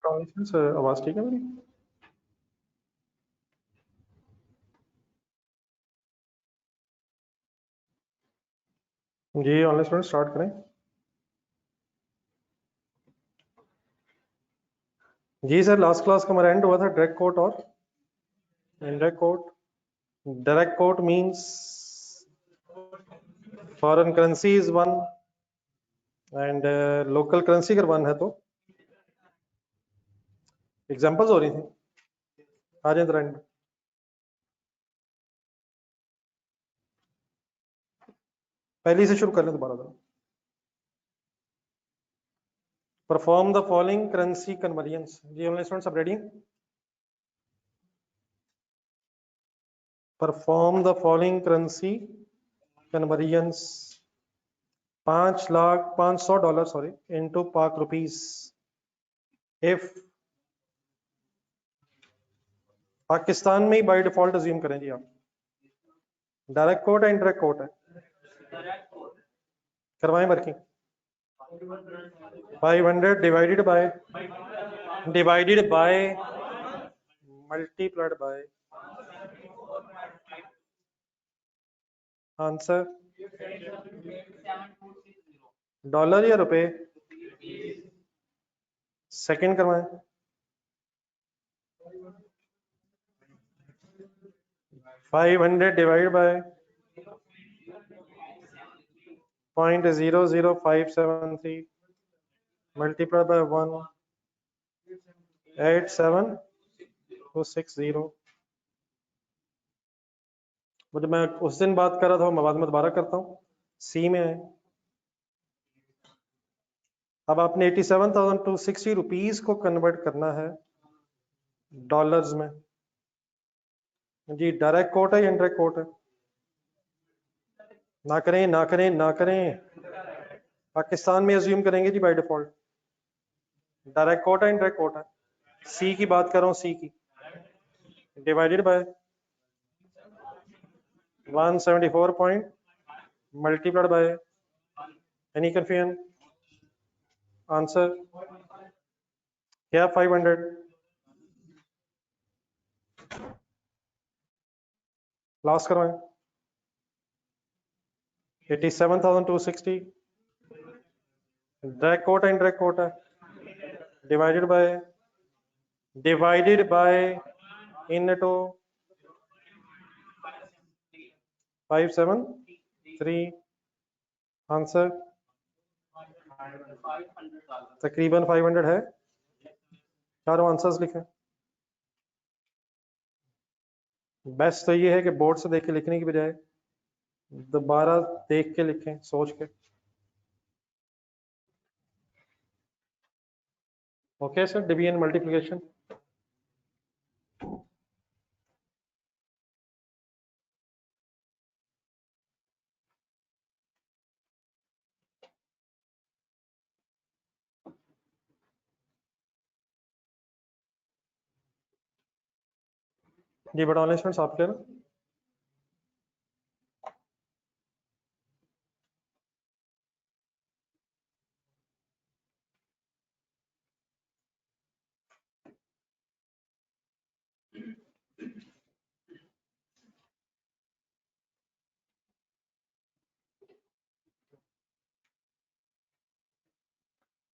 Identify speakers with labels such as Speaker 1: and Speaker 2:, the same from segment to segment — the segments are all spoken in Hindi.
Speaker 1: आवाज ठीक है मेरी? जी ऑनलाइन स्टूडेंट स्टार्ट करें। जी सर, लास्ट क्लास का हमारा एंड हुआ था डायरेक्ट कोट और indirect coat. Direct quote means foreign currency is one and local currency अगर वन है तो एग्जांपल्स हो रही थी। आ जाए जरा एंड। पहले से शुरू कर लें दोबारा जरा। Perform the following currency conversions. जी ऑनलाइन स्टूडेंट सब रेडी? Perform the following currency conversions. $5,500 sorry into Pak rupees if Pakistan में ही बाय डिफॉल्ट अज्यूम करें जी आप। डायरेक्ट कोट है इंडायरेक्ट कोट है? करवाएं working. 500 divided by multiplied by answer dollar या रुपए? सेकंड करवाएं। 500 डिवाइड बाय 0.00573 मल्टीप्लाइड बाय 187,260। मुझे मैं उस दिन बात कर रहा था, मैं बाद में दोबारा करता हूँ। सी में है। अब आपने 87,260 रुपीज को कन्वर्ट करना है डॉलर्स में। जी डायरेक्ट कोट है या इनडायरेक्ट कोट है? ना करें ना करें ना करें, पाकिस्तान में अज्यूम करेंगे जी बाय डिफॉल्ट। डायरेक्ट कोट है इनडायरेक्ट कोट है? सी की बात कर रहा हूँ, सी की। Divided by 174 point multiplied by any confusion? Answer क्या 500? लास्ट करवाएं। 87,260 डायरेक्ट कोट है इनडायरेक्ट कोट है? Divided by into 573। आंसर तकरीबन 500 है। चारों आंसर्स लिखें। बेस्ट तो ये है कि बोर्ड से देख के लिखने की बजाय दोबारा देख के लिखें, सोच के। Okay sir, division multiplication. जी बड़ा ऑनलाइन स्टूडेंट्स आप क्लियर?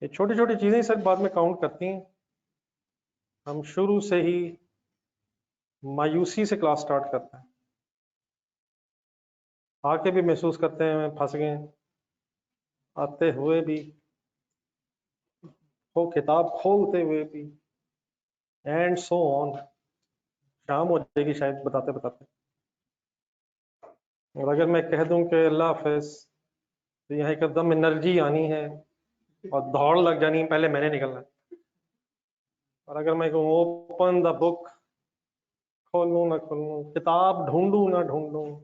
Speaker 1: ये छोटी छोटी चीजें सर बाद में काउंट करती हैं। हम शुरू से ही मायूसी से क्लास स्टार्ट करते हैं, आके भी महसूस करते हैं फंस गए, आते हुए भी, वो किताब खोलते हुए भी, एंड सो ऑन। शाम हो जाएगी शायद बताते बताते। और अगर मैं कह दूं कि अल्लाह हाफिज, तो यहाँ एकदम एनर्जी आनी है और दौड़ लग जानी है, पहले मैंने निकलना है। और अगर मैं कहूँ ओपन द बुक, खोलूं ना खोलूं, किताब ढूंढूं ना ढूंढूं,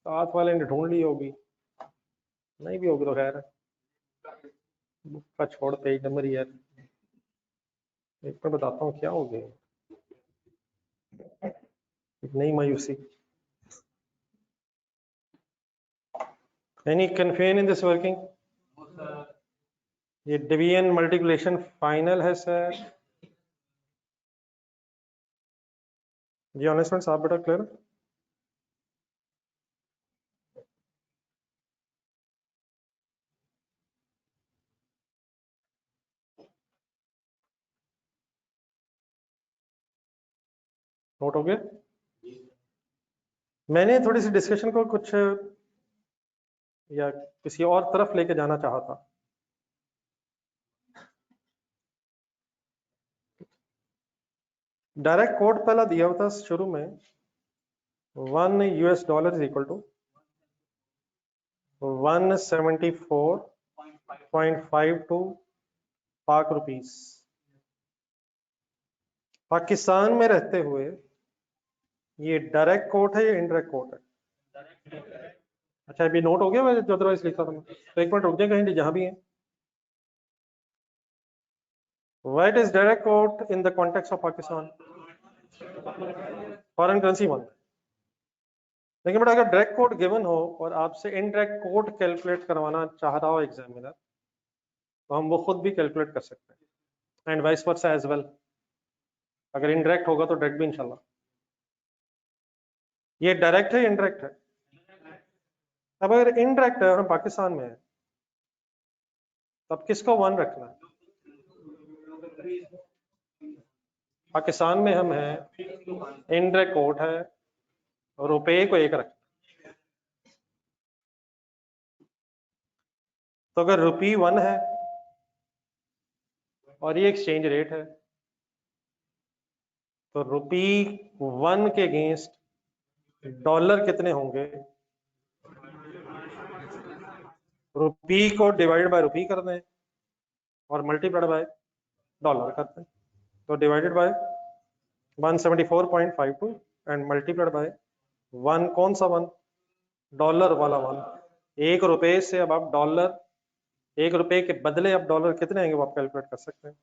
Speaker 1: साथ वाले ने ढूंढ ली होगी, नहीं भी होगी तो खैर, बुक का छोड़ पेज नंबर यार। एक मैं बताता हूँ क्या हो गया, एक नई मायूसी। Any confusion in this working? ये डिवीजन मल्टीप्लिकेशन फाइनल है सर। जी ऑनेस्ट आप बेटा क्लियर? नोट हो गया? मैंने थोड़ी सी डिस्कशन को कुछ या किसी और तरफ लेके जाना चाहा था। डायरेक्ट कोड पहला दिया हुआ था शुरू में, $1 इज इक्वल टू 174.52 पाक रुपीस। पाकिस्तान में रहते हुए ये डायरेक्ट कोड है या इनडायरेक्ट कोड है? अच्छा अभी नोट हो गया, मैं जो अदरवाइज लिखा था मैं, तो एक मिनट रुक जाए कहीं जहां भी है। What is direct code in the context of Pakistan? Foreign currency बंद है। लेकिन बेटा अगर डायरेक्ट कोड गिवन हो और आपसे इनडायरेक्ट कोड कैलकुलेट करवाना चाह रहा हो एग्जामिनर, तो हम वो खुद भी कैलकुलेट कर सकते हैं, and vice versa as well. अगर इनडायरेक्ट होगा तो डायरेक्ट भी इंशाल्लाह। ये डायरेक्ट है इनडायरेक्ट है? अब अगर इनडायरेक्ट है और हम पाकिस्तान में है, तब किसको वन रखना है? पाकिस्तान में हम हैं, इनडायरेक्ट कोड है, रुपए को एक रखना। तो अगर रुपी 1 है और ये एक्सचेंज रेट है, तो रुपी 1 के अगेंस्ट डॉलर कितने होंगे? रुपी को डिवाइड बाय रुपी कर दें और मल्टीप्लाइड बाय डॉलर कर दें, तो divided by 174.52 and multiplied by 1, कौन सा 1? डॉलर वाला 1। एक रुपए से अब आप डॉलर, एक रुपए के बदले अब डॉलर कितने आएंगे वो आप कैलकुलेट कर सकते हैं।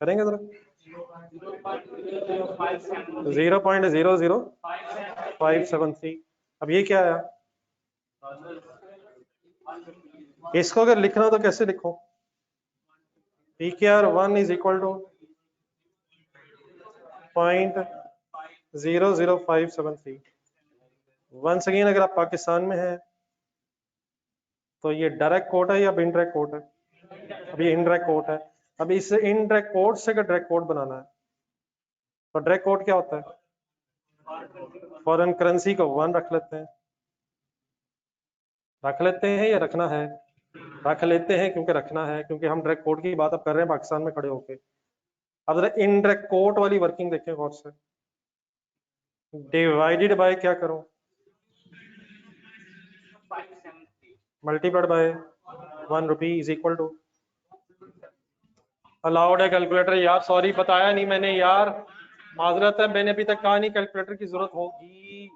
Speaker 1: करेंगे जरा? 0.00573। अब ये क्या आया? इसको अगर लिखना हो तो कैसे लिखो? PKR1 is equal to 0.00573। Once again अगर आप पाकिस्तान में हैं तो ये डायरेक्ट कोड है या इनडायरेक्ट कोड है? अब ये इनडायरेक्ट कोड है। अब इस इनडायरेक्ट कोड से अगर डायरेक्ट कोड बनाना है तो डायरेक्ट कोड क्या होता है? फॉरेन करेंसी को 1 रख लेते हैं। रख लेते हैं या रखना है? रख लेते हैं क्योंकि रखना है, क्योंकि हम डायरेक्ट कोड की बात अब कर रहे हैं पाकिस्तान में खड़े होके। अब जरा इनडायरेक्ट कोड वाली वर्किंग देखें गौर से। डिवाइडेड बाय क्या करूं? Multiplied by 1 rupee is equal to, allowed है कैलकुलेटर यार, सॉरी बताया नहीं मैंने यार, माजरत है, मैंने अभी तक कहा नहीं कैलकुलेटर की जरूरत होगी।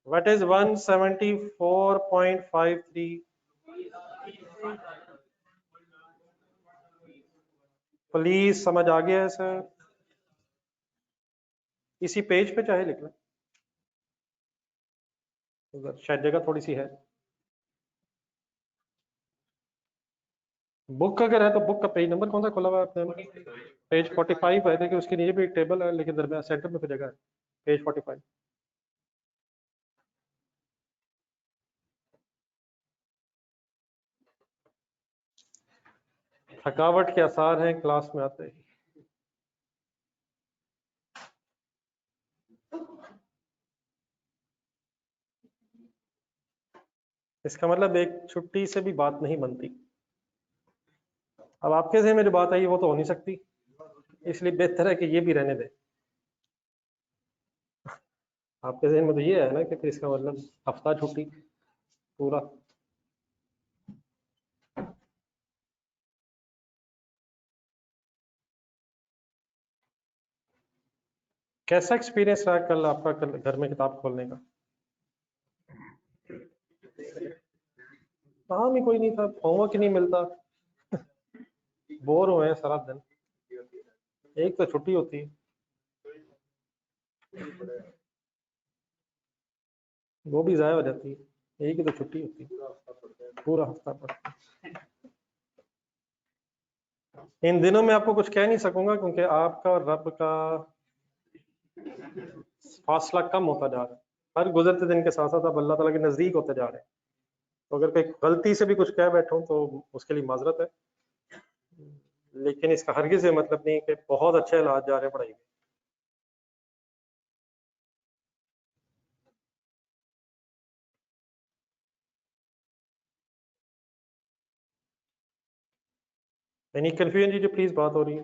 Speaker 1: What is 174.53? प्लीज समझ आ गया है सर? इसी पेज पे चाहे लिख लें, शायद जगह थोड़ी सी है। बुक अगर है तो बुक का पेज नंबर कौन सा खोला हुआ है आपने? पेज 45 है, देखिए उसके नीचे भी एक टेबल है, लेकिन दरमियान सेंटर में जगह है, पेज 45। थकावट के आसार हैं क्लास में आते ही। इसका मतलब एक छुट्टी से भी बात नहीं बनती। अब आपके जहन में जो बात आई वो तो हो नहीं सकती, इसलिए बेहतर है कि ये भी रहने दें। आपके जहन में तो ये है ना कि फिर इसका मतलब हफ्ता छुट्टी पूरा। कैसा एक्सपीरियंस रहा कल आपका, कल घर में किताब खोलने का? काम ही कोई नहीं था, होमवर्क ही नहीं मिलता, बोर हुए हैं सारा दिन। एक तो छुट्टी होती है, वो भी जाया हो जाती है। एक ही तो छुट्टी होती है, पूरा हफ्ता पढ़ते हैं। इन दिनों में आपको कुछ कह नहीं सकूंगा क्योंकि आपका और रब का फासला कम होता जा रहा है, हर गुजरते दिन के साथ साथ आप अल्लाह ताला के नजदीक होते जा रहे हैं। तो अगर कोई गलती से भी कुछ कह बैठूं तो उसके लिए माजरत है, लेकिन इसका हरगिज ये मतलब नहीं कि बहुत अच्छे हालात जा रहे हैं पढ़ाई में। एनी कंफ्यूजन जी, जो प्लीज बात हो रही है,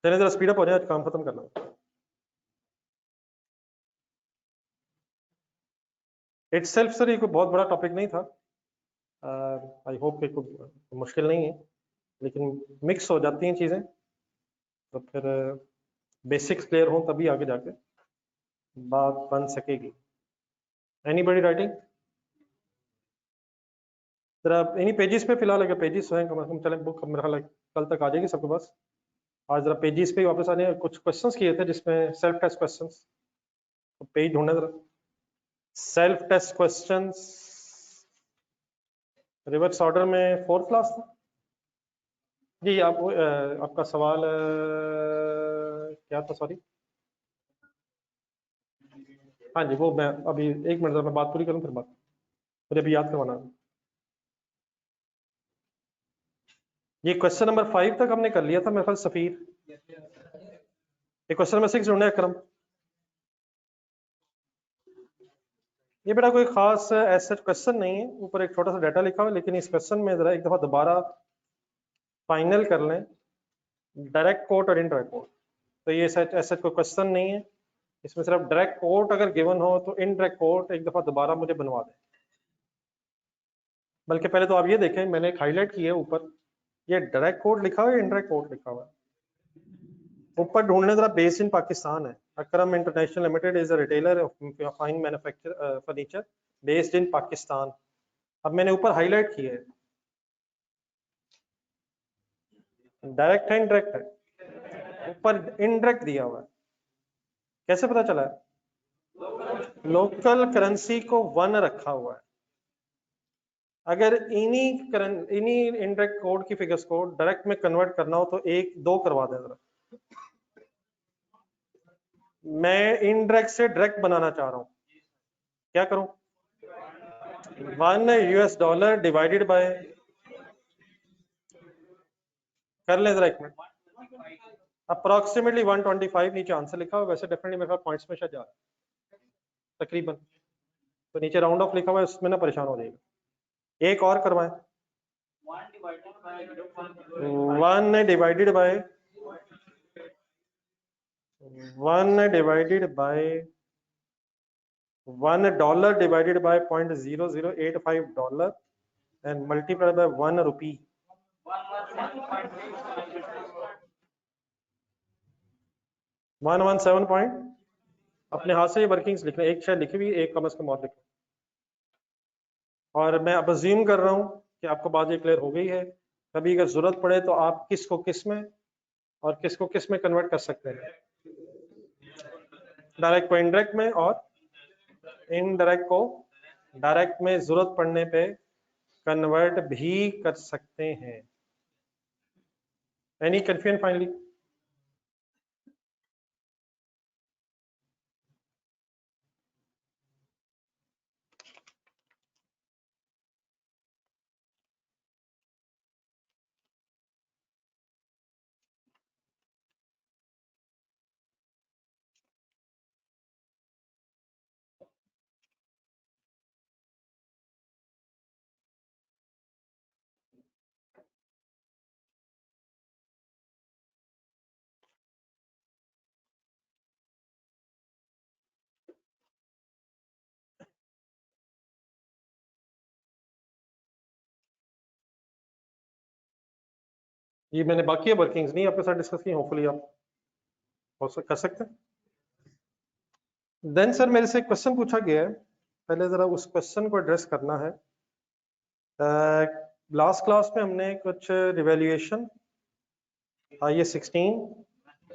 Speaker 1: चलिए जरा स्पीड अप हो जाए, आज काम खत्म करना है। इटसेल्फ सर ये कोई बहुत बड़ा टॉपिक नहीं था, आई होप कि कोई मुश्किल नहीं है, लेकिन मिक्स हो जाती हैं चीज़ें तो फिर बेसिक्स क्लियर हो तभी आगे जाके बात बन सकेगी। Anybody writing? जरा इन्हीं पेजेस पे फिलहाल, अगर पेजेस हैं कम से कम, चलें बुक मेरा ख्याल है कल तक आ जाएगी सबके पास। आज जरा पेजेस पे ही वापस आने, कुछ क्वेश्चंस किए थे जिसमें सेल्फ टेस्ट क्वेश्चंस, तो पेज ढूंढने जरा। Self test questions reverse order में फोर्थ क्लास था जी। आप आपका सवाल क्या था, सॉरी? हाँ जी, वो मैं अभी एक मिनट में बात पूरी करूँ फिर बात, मुझे अभी याद करवाना है। ये क्वेश्चन नंबर 5 तक हमने कर लिया था मेरे ख्याल, सफीर। ये क्वेश्चन नंबर 6 ढूंढे अकरम। ये बेटा कोई खास ऐसा क्वेश्चन नहीं है, ऊपर एक छोटा सा डाटा लिखा हुआ है, लेकिन इस क्वेश्चन में जरा एक दफा दोबारा फाइनल कर लें, डायरेक्ट कोट और इनडायरेक्ट कोट। तो ये ऐसा कोई क्वेश्चन नहीं है, इसमें सिर्फ डायरेक्ट कोट अगर गिवन हो तो इनडायरेक्ट कोट एक दफा दोबारा मुझे बनवा दें। बल्कि पहले तो आप ये देखें, मैंने एक हाईलाइट की है ऊपर, ये डायरेक्ट कोट लिखा हुआ है, इनडायरेक्ट कोट लिखा हुआ है। ऊपर ढूंढने जरा, बेस्ड इन पाकिस्तान है। Akram international limited is a retailer of fine manufacture furniture based in Pakistan. अब मैंने ऊपर हाईलाइट की है, डायरेक्ट है इनडायरेक्ट है? ऊपर इनडायरेक्ट दिया हुआ है, कैसे पता चला है? लोकल करेंसी को 1 रखा हुआ है। अगर इन्हीं इनडायरेक्ट कोड की फिगर्स को डायरेक्ट में कन्वर्ट करना हो तो 1 2 करवा दें जरा। मैं इनडायरेक्ट से डायरेक्ट बनाना चाह रहा हूं, क्या करूं? 1 US डॉलर डिवाइडेड बाय, कर लें जरा एक मिनट, अप्रोक्सीमेटली 125 नीचे आंसर लिखा हुआ, वैसे डेफिनेटली मेरे पास पॉइंट्स में शायद जा रहा है तकरीबन, तो नीचे राउंड ऑफ लिखा हुआ है, उसमें ना परेशान हो जाएगा। एक और करवाएं, 1 divided by 1 dollar divided by 0.0085 dollar and multiplied by 1 rupee. 117 point. अपने हाथ से ये वर्किंग्स लिखना, एक शायद लिखी हुई, एक कम से कम और लिखना। और मैं अब अज्यूम कर रहा हूँ कि आपको बात ये क्लियर हो गई है। कभी अगर जरूरत पड़े तो आप किसको किस में और किसको किस में कन्वर्ट कर सकते हैं, डायरेक्ट को इनडायरेक्ट में और इनडायरेक्ट को डायरेक्ट में जरूरत पड़ने पे कन्वर्ट भी कर सकते हैं। Any confusion finally? ये मैंने बाकी वर्किंग्स नहीं आपके साथ डिस्कस की, होपफुली आप कर सकते हैं। देन सर मेरे से क्वेश्चन पूछा गया है, पहले जरा उस क्वेश्चन को एड्रेस करना है। लास्ट क्लास में हमने कुछ रिवैल्यूएशन IAS 16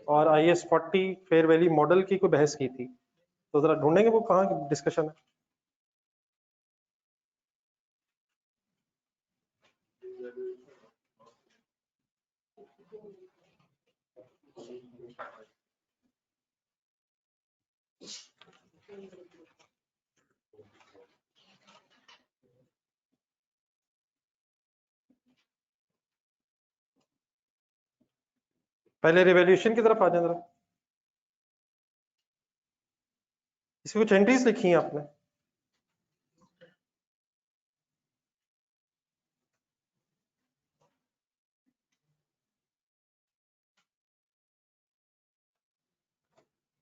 Speaker 1: और IAS 40 फेयर वैल्यू मॉडल की कोई बहस की थी। तो जरा ढूंढेंगे वो कहाँ की डिस्कशन है। पहले रिवॉल्यूशन की तरफ आ जाए जरा। इसकी कुछ एंट्रीज लिखी हैं आपने?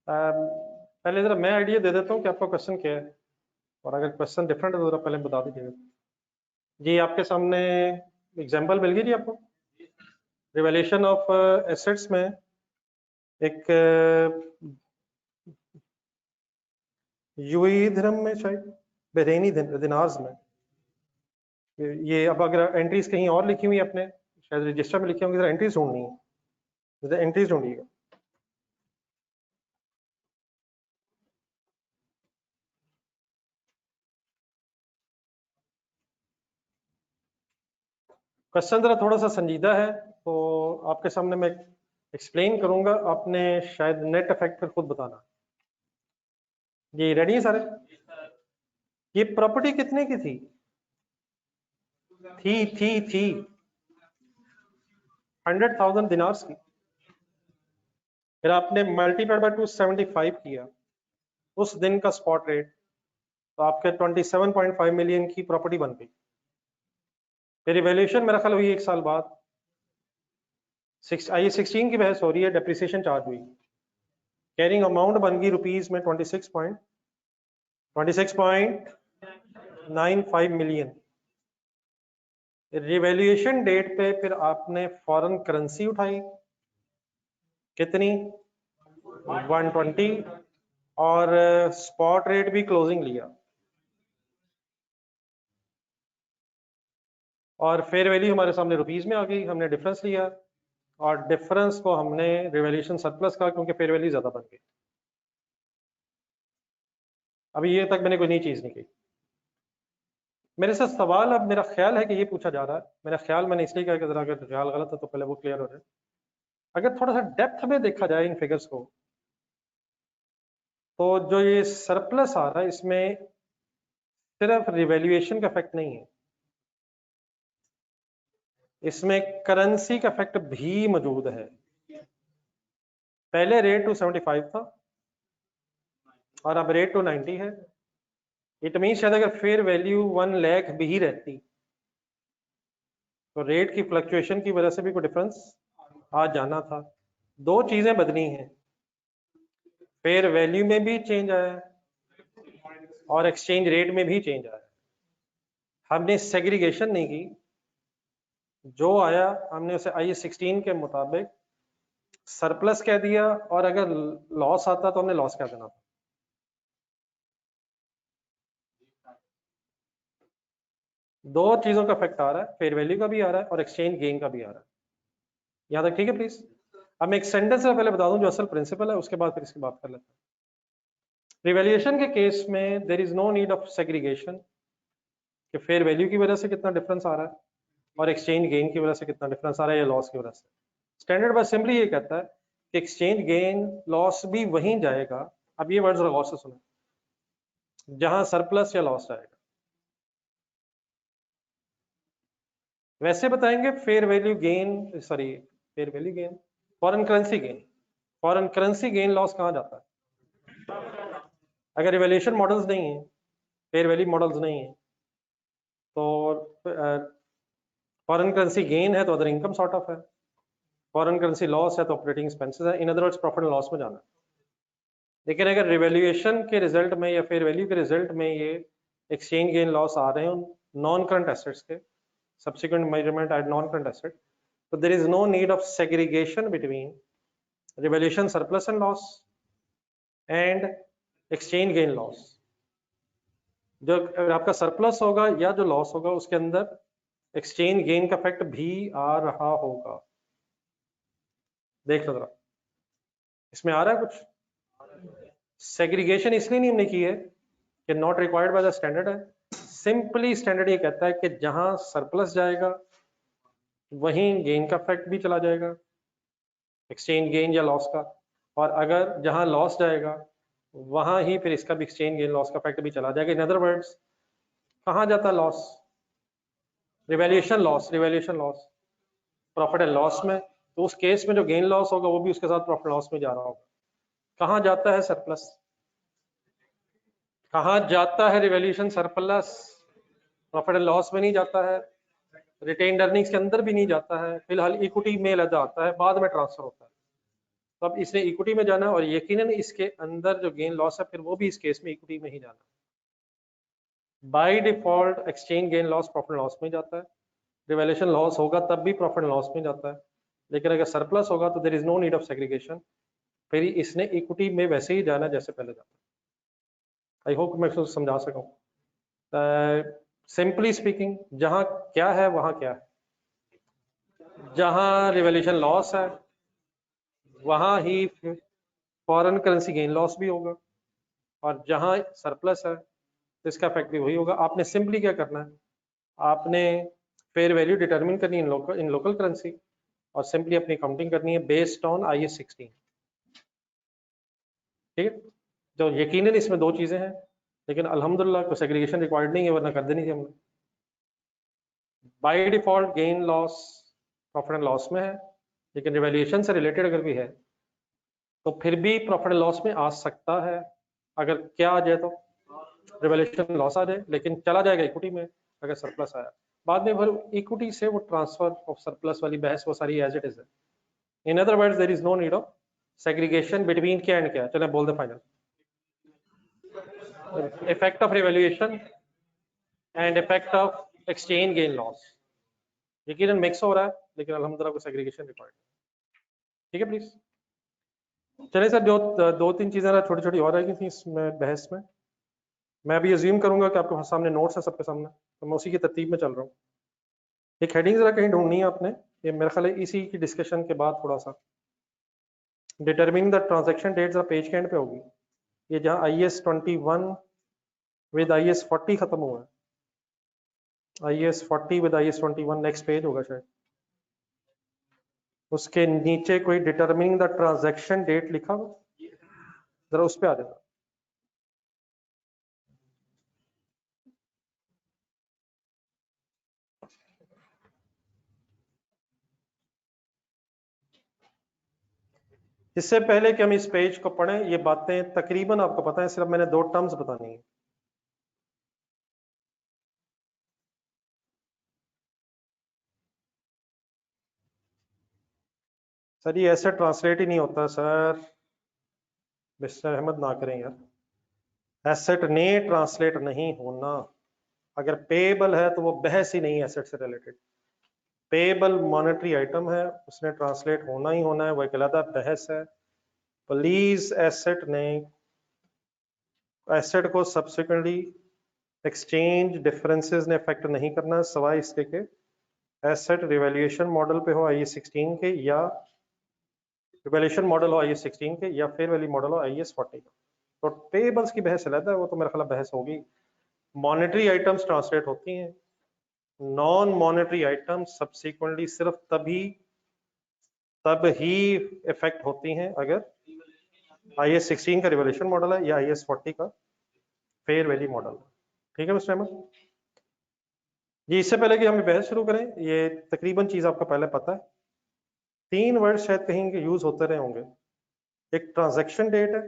Speaker 1: पहले जरा मैं आइडिया दे देता हूँ कि आपका क्वेश्चन क्या है, और अगर क्वेश्चन डिफरेंट है तो जरा पहले बता दीजिएगा। जी आपके सामने एग्जांपल मिल गई जी आपको। रिवैल्यूएशन ऑफ एसेट्स में एक यूएई दिरहम में, शायद बहरीनी दिनार्स में, ये अब अगर एंट्रीज कहीं और लिखी हुई अपने शायद रजिस्टर में लिखी होंगी, जरा एंट्रीज ढूंढनी है, जरा एंट्रीज ढूंढिएगा। क्वेश्चन जरा थोड़ा सा संजीदा है, तो आपके सामने मैं एक्सप्लेन करूंगा, आपने शायद नेट इफेक्ट पर खुद बताना। जी रेडी है सारे? ये प्रॉपर्टी कितने की थी? थी 100,000 दिनार्स की। फिर आपने मल्टीप्लाइड बाय 275 किया उस दिन का स्पॉट रेट, तो आपके 27.5 मिलियन की प्रॉपर्टी बन गई। फिर इवैल्यूएशन मेरा ख्याल हुई 1 साल बाद, आई16 की बहस हो रही है, डेप्रिसिएशन चार्ज हुई, कैरिंग अमाउंट बन गई रुपीज में 26.95 मिलियन। रिवैल्यूएशन डेट पे फिर आपने फॉरेन करेंसी उठाई, कितनी? 120, और स्पॉट रेट भी क्लोजिंग लिया, और फेयर वैल्यू हमारे सामने रुपीज में आ गई, हमने डिफरेंस लिया, और डिफरेंस को हमने रिवैल्यूएशन सरप्लस कहा क्योंकि फेयर वैल्यू ज्यादा बन गई। अभी ये तक मैंने कोई नई चीज नहीं की। मेरे से सवाल अब मेरा ख्याल है कि ये पूछा जा रहा है, मेरा ख्याल मैंने इसलिए कहा कि जरा अगर ख्याल गलत है तो पहले वो क्लियर हो जाए। अगर थोड़ा सा डेप्थ में देखा जाए इन फिगर्स को, तो जो ये सरप्लस आ रहा है इसमें सिर्फ रिवैल्यूएशन का इफेक्ट नहीं है, इसमें करेंसी का इफेक्ट भी मौजूद है। पहले रेट 275 था और अब रेट 290 है। इट मीन शायद अगर फेयर वैल्यू 1 लाख भी रहती तो रेट की फ्लक्चुएशन की वजह से भी कोई डिफरेंस आ जाना था। दो चीजें बदली हैं, फेयर वैल्यू में भी चेंज आया है और एक्सचेंज रेट में भी चेंज आया है। हमने सेग्रीगेशन नहीं की, जो आया हमने उसे आई16 के मुताबिक सरप्लस कह दिया, और अगर लॉस आता तो हमने लॉस कह देना था। दो चीजों का इफेक्ट आ रहा है, फेयर वैल्यू का भी आ रहा है और एक्सचेंज गेन का भी आ रहा है। यहां तक ठीक है प्लीज? अब मैं एक सेंटेंस से पहले बता दूं जो असल प्रिंसिपल है, उसके बाद फिर इसकी बात कर लेते हैं। रिवैल्यूएशन के केस में there is no need of segregation, कि फेयर वैल्यू की वजह से कितना डिफरेंस आ रहा है और एक्सचेंज गेन की वजह से कितना डिफरेंस आ रहा है या लॉस की वजह से। स्टैंडर्ड बस सिंपली ये कहता है कि एक्सचेंज गेन लॉस भी वहीं जाएगा, अब ये वर्ड्स गौर से सुनो, जहां सरप्लस या लॉस जाएगा। वैसे बताएंगे fair value gain, sorry fair value gain, foreign currency gain, foreign currency gain loss कहाँ जाता है? अगर रिवैल्यूएशन मॉडल्स नहीं है, फेयर वैल्यू मॉडल्स नहीं है, तो फॉरेन करेंसी गेन है तो अदर इनकम सॉर्ट ऑफ है, फॉरेन करेंसी लॉस है तो ऑपरेटिंग एक्सपेंसेस है, in other words profit and loss में जाना है। लेकिन अगर रिवैल्यूएशन के रिजल्ट में या फेयर वैल्यू के रिजल्ट में ये एक्सचेंज गेन लॉस आ रहे हैं नॉन करंट एसेट्स के, subsequent measurement at non-current asset, so there is no need of segregation between revaluation surplus and loss and exchange gain loss। जो आपका सरप्लस होगा या जो लॉस होगा उसके अंदर एक्सचेंज गेन का इफेक्ट भी आ रहा होगा। देख लो जरा, इसमें आ रहा है कुछ? सेग्रीगेशन इसलिए नहीं हमने की है कि not required by the standard है, सिंपली स्टैंडर्ड ये कहता है कि जहां सरप्लस जाएगा वहीं गेन का फैक्ट भी चला जाएगा, एक्सचेंज गेन या लॉस का, और अगर जहां लॉस जाएगा वहां ही फिर इसका भी एक्सचेंज गेन लॉस का फैक्ट भी चला जाएगा। इन अदर वर्ड्स कहाँ जाता है loss? Revaluation loss, revaluation loss profit and loss में, तो उस केस में जो गेन लॉस होगा वो भी उसके साथ प्रॉफिट लॉस में जा रहा होगा। कहाँ जाता है सरप्लस? कहाँ जाता है revaluation surplus? Profit and loss में नहीं जाता है, रिटेन्ड अर्निंग्स के अंदर भी नहीं जाता है, फिलहाल इक्विटी में अलग आता है, बाद में ट्रांसफर होता है। तो अब इसने इक्विटी में जाना और यकीनन इसके अंदर जो गेन लॉस है फिर वो भी इस केस में इक्विटी में ही जाना। By default exchange gain loss profit loss में जाता है, रिवैल्यूएशन लॉस होगा तब भी प्रॉफिट लॉस में जाता है, लेकिन अगर सरप्लस होगा तो there is no need of segregation, फिर इसने इक्विटी में वैसे ही जाना जैसे पहले जाता। आई होप मैं इसको समझा सका हूँ। सिंपली स्पीकिंग जहां क्या है वहां क्या है, जहां रिवैल्यूएशन लॉस है वहां ही फॉरेन करेंसी गेन लॉस भी होगा, और जहां सरप्लस है तो इसका इफेक्ट भी वही होगा। आपने सिंपली क्या करना है, आपने फेयर वैल्यू डिटरमिन करनी है इन लोकल करेंसी और सिंपली अपनी काउंटिंग करनी है बेस्ड ऑन IAS 16। ठीक है, तो यकीनन इसमें दो चीजें हैं, लेकिन अल्हम्दुलिल्लाह कोई सेग्रीगेशन रिक्वायर्ड नहीं है, वरना कर देनी थी हमने। By default gain loss profit and loss में है, लेकिन रिवैल्यूएशन से रिलेटेड अगर भी है तो फिर भी प्रॉफिट एंड लॉस में आ सकता है। अगर क्या आ जाए तो रिवैल्यूएशन लॉस आ जाए, लेकिन चला जाएगा इक्विटी में अगर सरप्लस आया। बाद में फिर इक्विटी से वो ट्रांसफर ऑफ सरप्लस वाली बहस वो सारी एज इट इज है। In other words there is no need of segregation between क्या एंड क्या। चलो बोल दे final effect of revaluation and effect of exchange gain loss. यकीनन मिक्स हो रहा है, लेकिन अल्हम्दुलिल्लाह को सेग्रीगेशन रिक्वायर्ड। ठीक है प्लीज। चलिए सर, जो दो तीन चीजें छोटी छोटी और रह गई थी इसमें बहस में, मैं अभी अज्यूम करूंगा कि आपके सामने नोट्स है सबके सामने, तो मैं उसी की तरतीब में चल रहा हूँ। एक हेडिंग जरा कहीं ढूंढनी है आपने, ये मेरे ख्याल है इसी की डिस्कशन के बाद थोड़ा सा डिटरमिनिंग द ट्रांजैक्शन डेट जरा पेज के एंड पे होगी, ये जहाँ IAS 21 विद IAS 40 खत्म हुआ है, IAS 40 with IAS 21 next page होगा शायद, उसके नीचे कोई डिटरमिनिंग द ट्रांजैक्शन डेट लिखा हो, जरा उस पे आ जाएगा। इससे पहले कि हम इस पेज को पढ़ें, ये बातें तकरीबन आपको पता है, सिर्फ मैंने दो टर्म्स बतानी है। सर ये ऐसे ट्रांसलेट ही नहीं होता सर, मिस्टर अहमद ना करें यार, एसेट ने ट्रांसलेट नहीं होना। अगर पेएबल है तो वो बहस ही नहीं है एसेट से रिलेटेड। पेएबल मॉनेटरी आइटम है, उसने ट्रांसलेट होना ही होना है, वो एक अलग बहस है। प्लीज एसेट को सब्सिक्वेंटली एक्सचेंज डिफरेंसेस ने इफेक्ट नहीं करना, सवाए इसके के एसेट रिवैल्यूएशन मॉडल पे हो IAS 16 के, या रिवैल्यूएशन मॉडल हो IAS 16 के, या फेयर वैल्यू मॉडल हो IAS 40 का। तो पेएबल्स की बहस अलग है, वो तो मेरा ख्याल बहस होगी। मॉनेटरी आइटम्स ट्रांसलेट होती हैं, नॉन मॉनेटरी आइटम सब्सिक्वेंटली सिर्फ तब ही इफेक्ट होती हैं अगर IAS 16 का रिवैल्यूएशन मॉडल है या IAS 40 का फेयर वैल्यू मॉडल। ठीक है मिस्टर अहमद जी। इससे पहले कि हम बहस शुरू करें, ये तकरीबन चीज आपको पहले पता है, तीन वर्ड शायद कहीं के यूज होते रहे होंगे। एक ट्रांजैक्शन डेट है,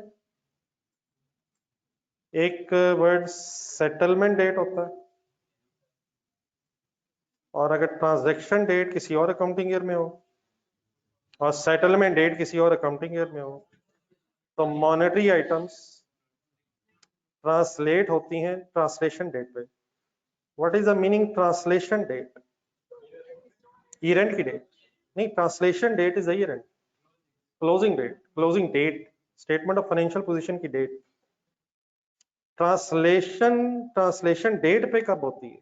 Speaker 1: एक वर्ड सेटलमेंट डेट होता है, और अगर ट्रांजैक्शन डेट किसी और अकाउंटिंग ईयर में हो और सेटलमेंट डेट किसी और अकाउंटिंग ईयर में हो, तो मॉनेटरी आइटम्स ट्रांसलेट होती हैं ट्रांसलेशन डेट पे। What is the meaning translation date? Year end की डेट नहीं, translation date is year end, closing date, statement of financial position की डेट। ट्रांसलेशन डेट पे कब होती है?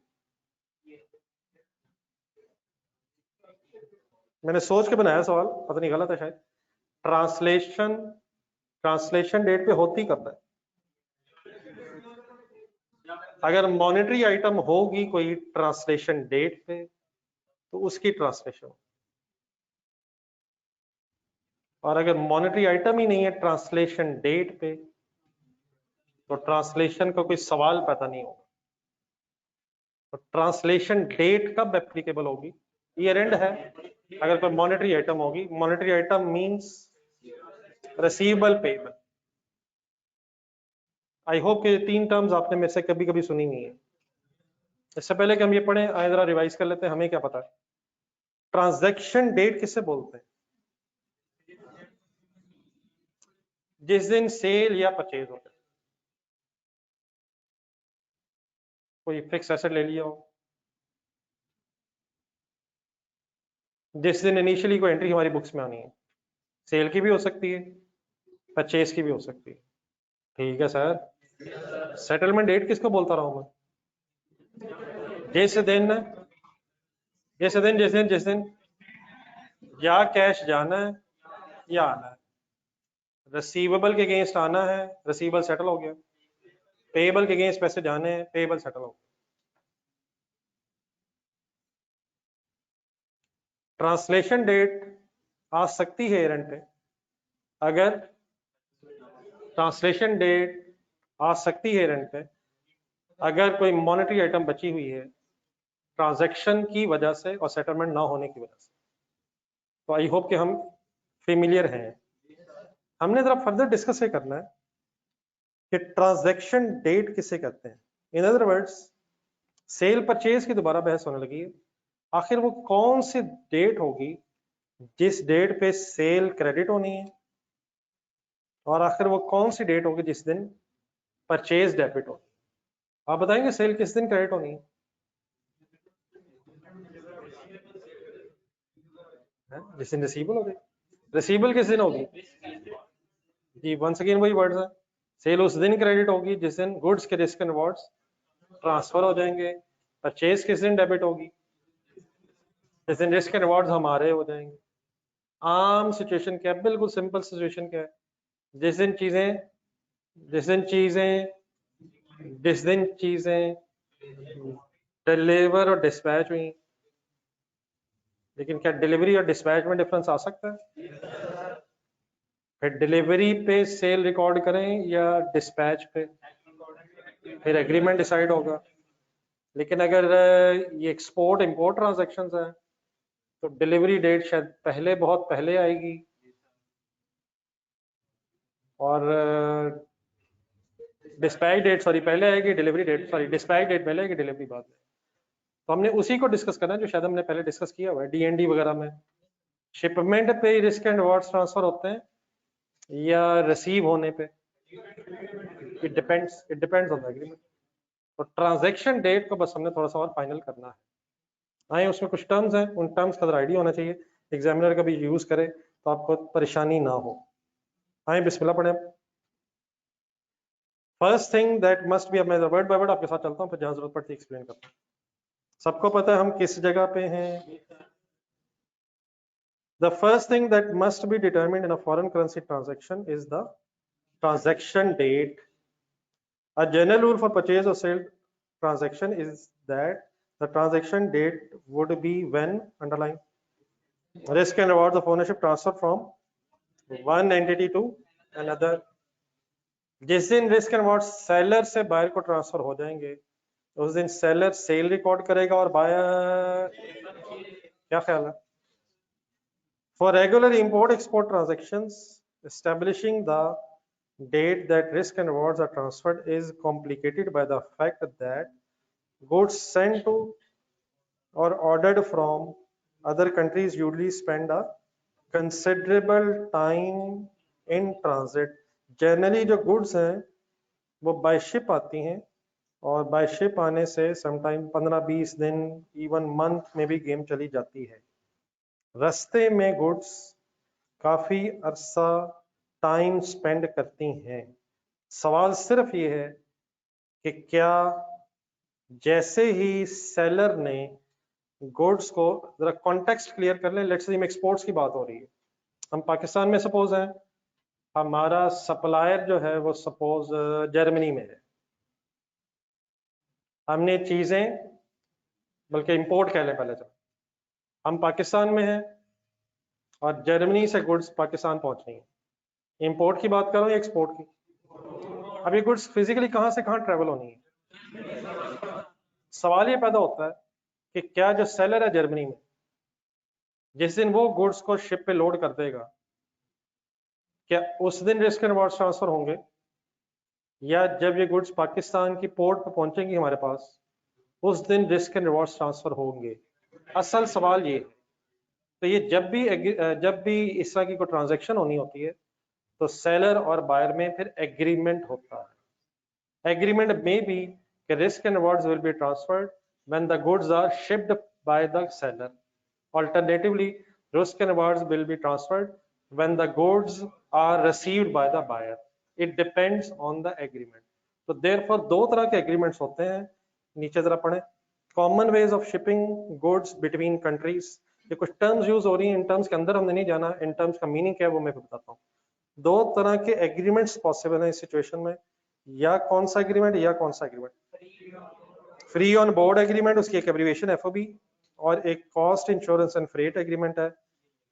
Speaker 1: मैंने सोच के बनाया सवाल, पता नहीं गलत है शायद। ट्रांसलेशन डेट पे होती कब है? अगर मॉनेटरी आइटम होगी कोई ट्रांसलेशन डेट पे तो उसकी ट्रांसलेशन, और अगर मॉनेटरी आइटम ही नहीं है ट्रांसलेशन डेट पे तो ट्रांसलेशन का कोई सवाल पैदा नहीं होगा। तो ट्रांसलेशन डेट कब एप्लीकेबल होगी? ईयर एंड है, अगर कोई मॉनेटरी आइटम होगी। Monetary item means receivable payable. आई होप कि तीन टर्म्स आपने मेरे से कभी कभी सुनी नहीं है। इससे पहले कि हम ये पढ़ें, आए जरा रिवाइज कर लेते हैं, हमें क्या पता है। ट्रांजैक्शन डेट किससे बोलते हैं? जिस दिन सेल या परचेज होता है। कोई फिक्स एसेट ले लिया हो, जिस दिन इनिशियली कोई एंट्री हमारी बुक्स में आनी है। सेल की भी हो सकती है, परचेज की भी हो सकती है। ठीक है सर। सेटलमेंट डेट किसको बोलता रहा हूं मैं? जिस दिन, जिस दिन या कैश जाना है या आना है। रिसीवेबल के अगेंस्ट आना है, रिसीवेबल सेटल हो गया। पेएबल के अगेंस्ट पैसे जाने हैं, पेएबल सेटल हो गया। ट्रांसलेशन डेट आ सकती है एरेंट पे, अगर ट्रांसलेशन डेट आ सकती है एरेंट पे अगर कोई मॉनेटरी आइटम बची हुई है ट्रांजैक्शन की वजह से और सेटलमेंट ना होने की वजह से। तो आई होप कि हम फेमिलियर हैं। हमने जरा फर्दर डिस्कस ये करना है कि ट्रांजैक्शन डेट किसे कहते हैं। इन अदर वर्ड्स, सेल परचेज की दोबारा बहस होने लगी है। आखिर वो कौन सी डेट होगी जिस डेट पे सेल क्रेडिट होनी है, और आखिर वो कौन सी डेट होगी जिस दिन परचेज डेबिट होगी। आप बताएंगे सेल किस दिन क्रेडिट होनी है? जिस दिन रिसीवेबल होगी। रिसीवेबल किस दिन होगी? जी वंस अगेन वही वर्ड्स है। सेल उस दिन क्रेडिट होगी जिस दिन गुड्स के रिस्क एंड रिवॉर्ड्स ट्रांसफर हो जाएंगे। परचेज किस दिन डेबिट होगी? जिस दिन रिस्क एंड रिवॉर्ड्स हमारे हो जाएंगे। आम सिचुएशन क्या है? बिल्कुल सिंपल सिचुएशन क्या है? जिस दिन चीजें जिस दिन चीजें जिस दिन चीजें डिलीवर और डिस्पैच हुई। लेकिन क्या डिलीवरी और डिस्पैच में डिफरेंस आ सकता है? फिर डिलीवरी पे सेल रिकॉर्ड करें या डिस्पैच पे, फिर एग्रीमेंट डिसाइड होगा। लेकिन अगर ये एक्सपोर्ट इंपोर्ट ट्रांजैक्शंस है तो डिलीवरी डेट शायद पहले, बहुत पहले आएगी, और डिस्पैच डेट सॉरी पहले आएगी, delivery date sorry dispatch date पहले आएगी, डिलीवरी बाद में। तो हमने उसी को डिस्कस करना है जो शायद हमने पहले डिस्कस किया हुआ है डीएनडी वगैरह में। शिपमेंट पे रिस्क एंड रिवॉर्ड्स ट्रांसफर होते हैं या रिसीव होने पे? It depends on the agreement. तो ट्रांजैक्शन डेट को बस हमने थोड़ा सा और फाइनल करना है। आए उसमें कुछ टर्म्स हैं, उन टर्म्स का आइडिया होना चाहिए, एग्जामिनर कभी यूज करे तो आपको परेशानी ना हो। आए बिस्मिल्लाह पढ़े। First thing that must be, अब मैं वर्ड बाय वर्ड आपके साथ चलता हूँ, फिर जहां जरूरत पड़ती है एक्सप्लेन करता हूँ। सबको पता है हम किस जगह पे हैं। The first thing that must be determined in a foreign currency transaction is the transaction date. A general rule for purchase or sale transaction is that the transaction date would be when underlying risk and rewards of ownership transfer from one entity to another. जिस दिन रिस्क एंड रिवॉर्ड सेलर से बायर को ट्रांसफर हो जाएंगे उस दिन सेलर सेल रिकॉर्ड करेगा और बायर, क्या ख्याल है? For regular import-export transactions, establishing the date that risk and rewards are transferred is complicated by the fact that goods sent to or ordered from other countries usually spend a considerable time in transit. Generally जो goods हैं वो by ship आती हैं, और by ship आने से sometime 15-20 दिन, even month में भी गेम चली जाती है। रास्ते में गुड्स काफी अरसा टाइम स्पेंड करती हैं। सवाल सिर्फ ये है कि क्या जैसे ही सेलर ने गुड्स को, जरा कॉन्टेक्स्ट क्लियर कर लें, लेट्स से एक्सपोर्ट्स की बात हो रही है, हम पाकिस्तान में सपोज है, हमारा सप्लायर जो है वो सपोज जर्मनी में है, हमने चीजें, बल्कि इंपोर्ट कह लें पहले, चलो हम पाकिस्तान में हैं और जर्मनी से गुड्स पाकिस्तान पहुंच रही हैं। इंपोर्ट की बात करो या एक्सपोर्ट की? अब ये गुड्स फिजिकली कहाँ से कहाँ ट्रेवल होनी है। सवाल ये पैदा होता है कि क्या जो सेलर है जर्मनी में, जिस दिन वो गुड्स को शिप पे लोड कर देगा, क्या उस दिन रिस्क एंड रिवॉर्ड्स ट्रांसफर होंगे, या जब ये गुड्स पाकिस्तान की पोर्ट पे पहुंचेंगी हमारे पास उस दिन रिस्क एंड रिवॉर्ड्स ट्रांसफर होंगे? असल सवाल ये है। तो ये जब भी इस तरह की कोई ट्रांजैक्शन होनी होती है तो सेलर और बायर में फिर एग्रीमेंट होता है। एग्रीमेंट में भी कि risk and rewards will be transferred when the goods are shipped by the seller. Alternatively, risk and rewards will be transferred when the goods are received by the buyer. It depends on the agreement. तो therefore दो तरह के agreements होते हैं। नीचे जरा पढ़ें। Common ways of shipping goods between countries। ये कुछ terms use हो रही हैं, इन terms के अंदर हमने नहीं जाना, इन terms का meaning क्या है वो मैं बताता हूँ। दो तरह के agreements possible हैं इस situation में। या कौन सा agreement या कौन सा agreement? Free on board agreement, उसकी एक एब्रीविएशन FOB, और एक cost insurance and freight agreement है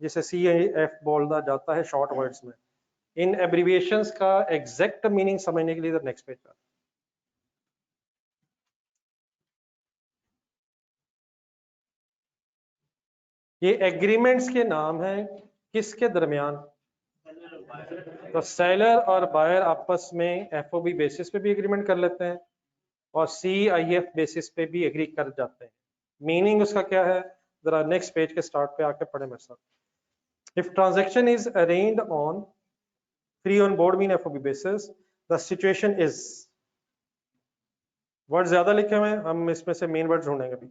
Speaker 1: जिसे CIF बोला जाता है शॉर्ट वर्ड्स में। इन एब्रीविएशंस का एग्जैक्ट मीनिंग समझने के लिए नेक्स्ट पेज पर। ये एग्रीमेंट्स के नाम हैं किसके दरमियान? तो सेलर और बायर आपस में FOB बेसिस पे भी एग्रीमेंट कर लेते हैं और CIF बेसिस पे भी एग्री कर जाते हैं। मीनिंग उसका क्या है, जरा नेक्स्ट पेज के स्टार्ट पे आके पढ़े मेरे साथ। If transaction is arranged on free on board mean FOB basis, the situation is, word ज्यादा लिखे हुए हैं, हम इसमें से मेन वर्ड ढूंढेंगे अभी।